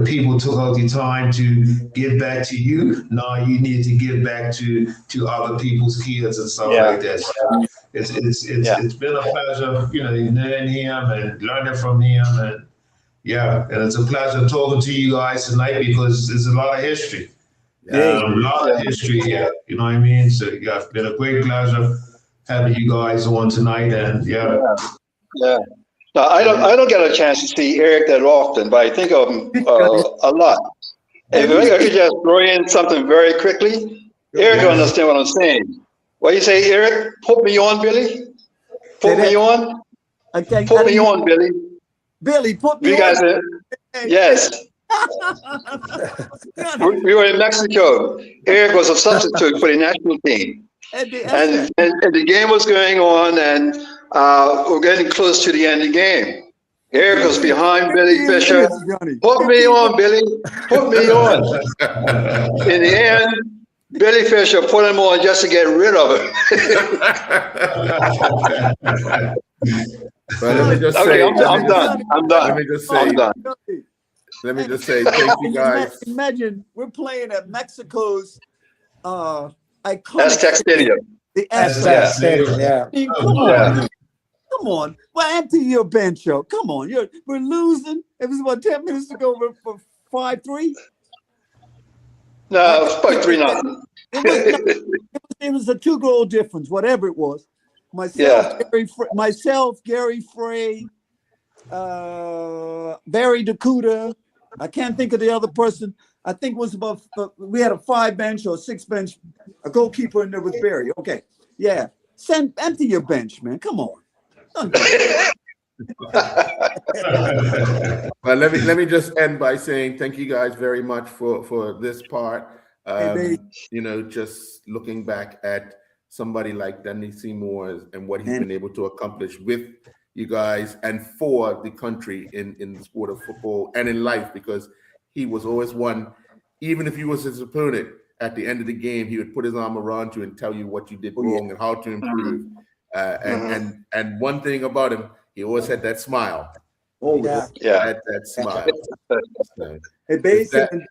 C: people took out the time to give back to you. Now you need to give back to other people's kids and stuff like that. So It's been a pleasure, knowing him and learning from him, and it's a pleasure talking to you guys tonight because there's a lot of history.
D: Hey,
C: A lot of history here. You know what I mean? So it's been a great pleasure having you guys on tonight, and
F: Yeah. Now, I don't get a chance to see Eric that often, but I think of him a lot. And if I could just throw in something very quickly, Eric will understand what I'm saying. What do you say, Eric? Put me on, Billy. Put me on.
D: Okay,
F: Put me on, Billy.
D: Billy, put me
F: You guys,
D: on.
F: yes. We were in Mexico. Eric was a substitute for the national team.
D: And the
F: And the game was going on, and we're getting close to the end of the game. Eric was behind Billy Fisher. Put me on, Billy. Put me on. In the end, Billy Fisher put him on just to get rid of him.
B: But let me just
F: Okay,
B: say,
F: I'm done. I'm done.
B: Let me just say,
F: I'm done.
B: let me just say, thank you guys.
D: Imagine we're playing at Mexico's iconic
F: Aztec Stadium.
D: The
E: Aztec
D: Aztec.
E: Stadium, yeah.
D: I mean, come on. Come on. Well, empty your bench, yo. Come on. We're losing. It was about 10 minutes to go for 5-3.
F: No, it's about 3-0.
D: It was a 2-goal difference, whatever it was. Myself, Gary Frey, Barry Dakuda. I can't think of the other person. I think it was about, we had a 5-bench or 6-bench, a goalkeeper in there with Barry. Okay. Yeah. Empty your bench, man. Come on.
B: But let me just end by saying thank you guys very much for this part. Just looking back at somebody like Danny Seymour and what he's been able to accomplish with you guys and for the country in the sport of football and in life, because he was always one, even if he was his opponent, at the end of the game, he would put his arm around you and tell you what you did wrong and how to improve. And one thing about him, he always had that smile. That smile.
D: Hey, Basin,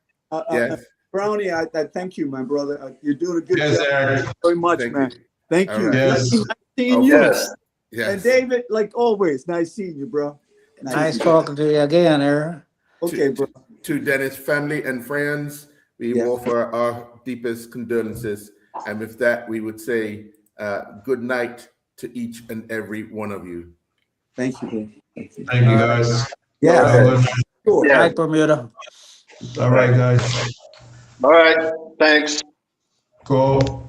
B: yes.
D: Brownie, I thank you, my brother. You're doing a good job.
C: Eric.
D: Very much, man. Thank you.
B: Right.
C: Yes.
D: Nice seeing you.
F: Yes.
D: And David, like always, nice seeing you, bro.
E: Nice talking to you again, Eric.
D: Okay, bro.
B: To Dennis' family and friends, we offer our deepest condolences. And with that, we would say good night to each and every one of you.
D: Thank you, bro.
C: Thank you, guys.
D: Yeah.
C: Sure.
F: Yeah.
E: Night, Bermuda.
C: All right, guys.
F: All right. Thanks.
C: Cool.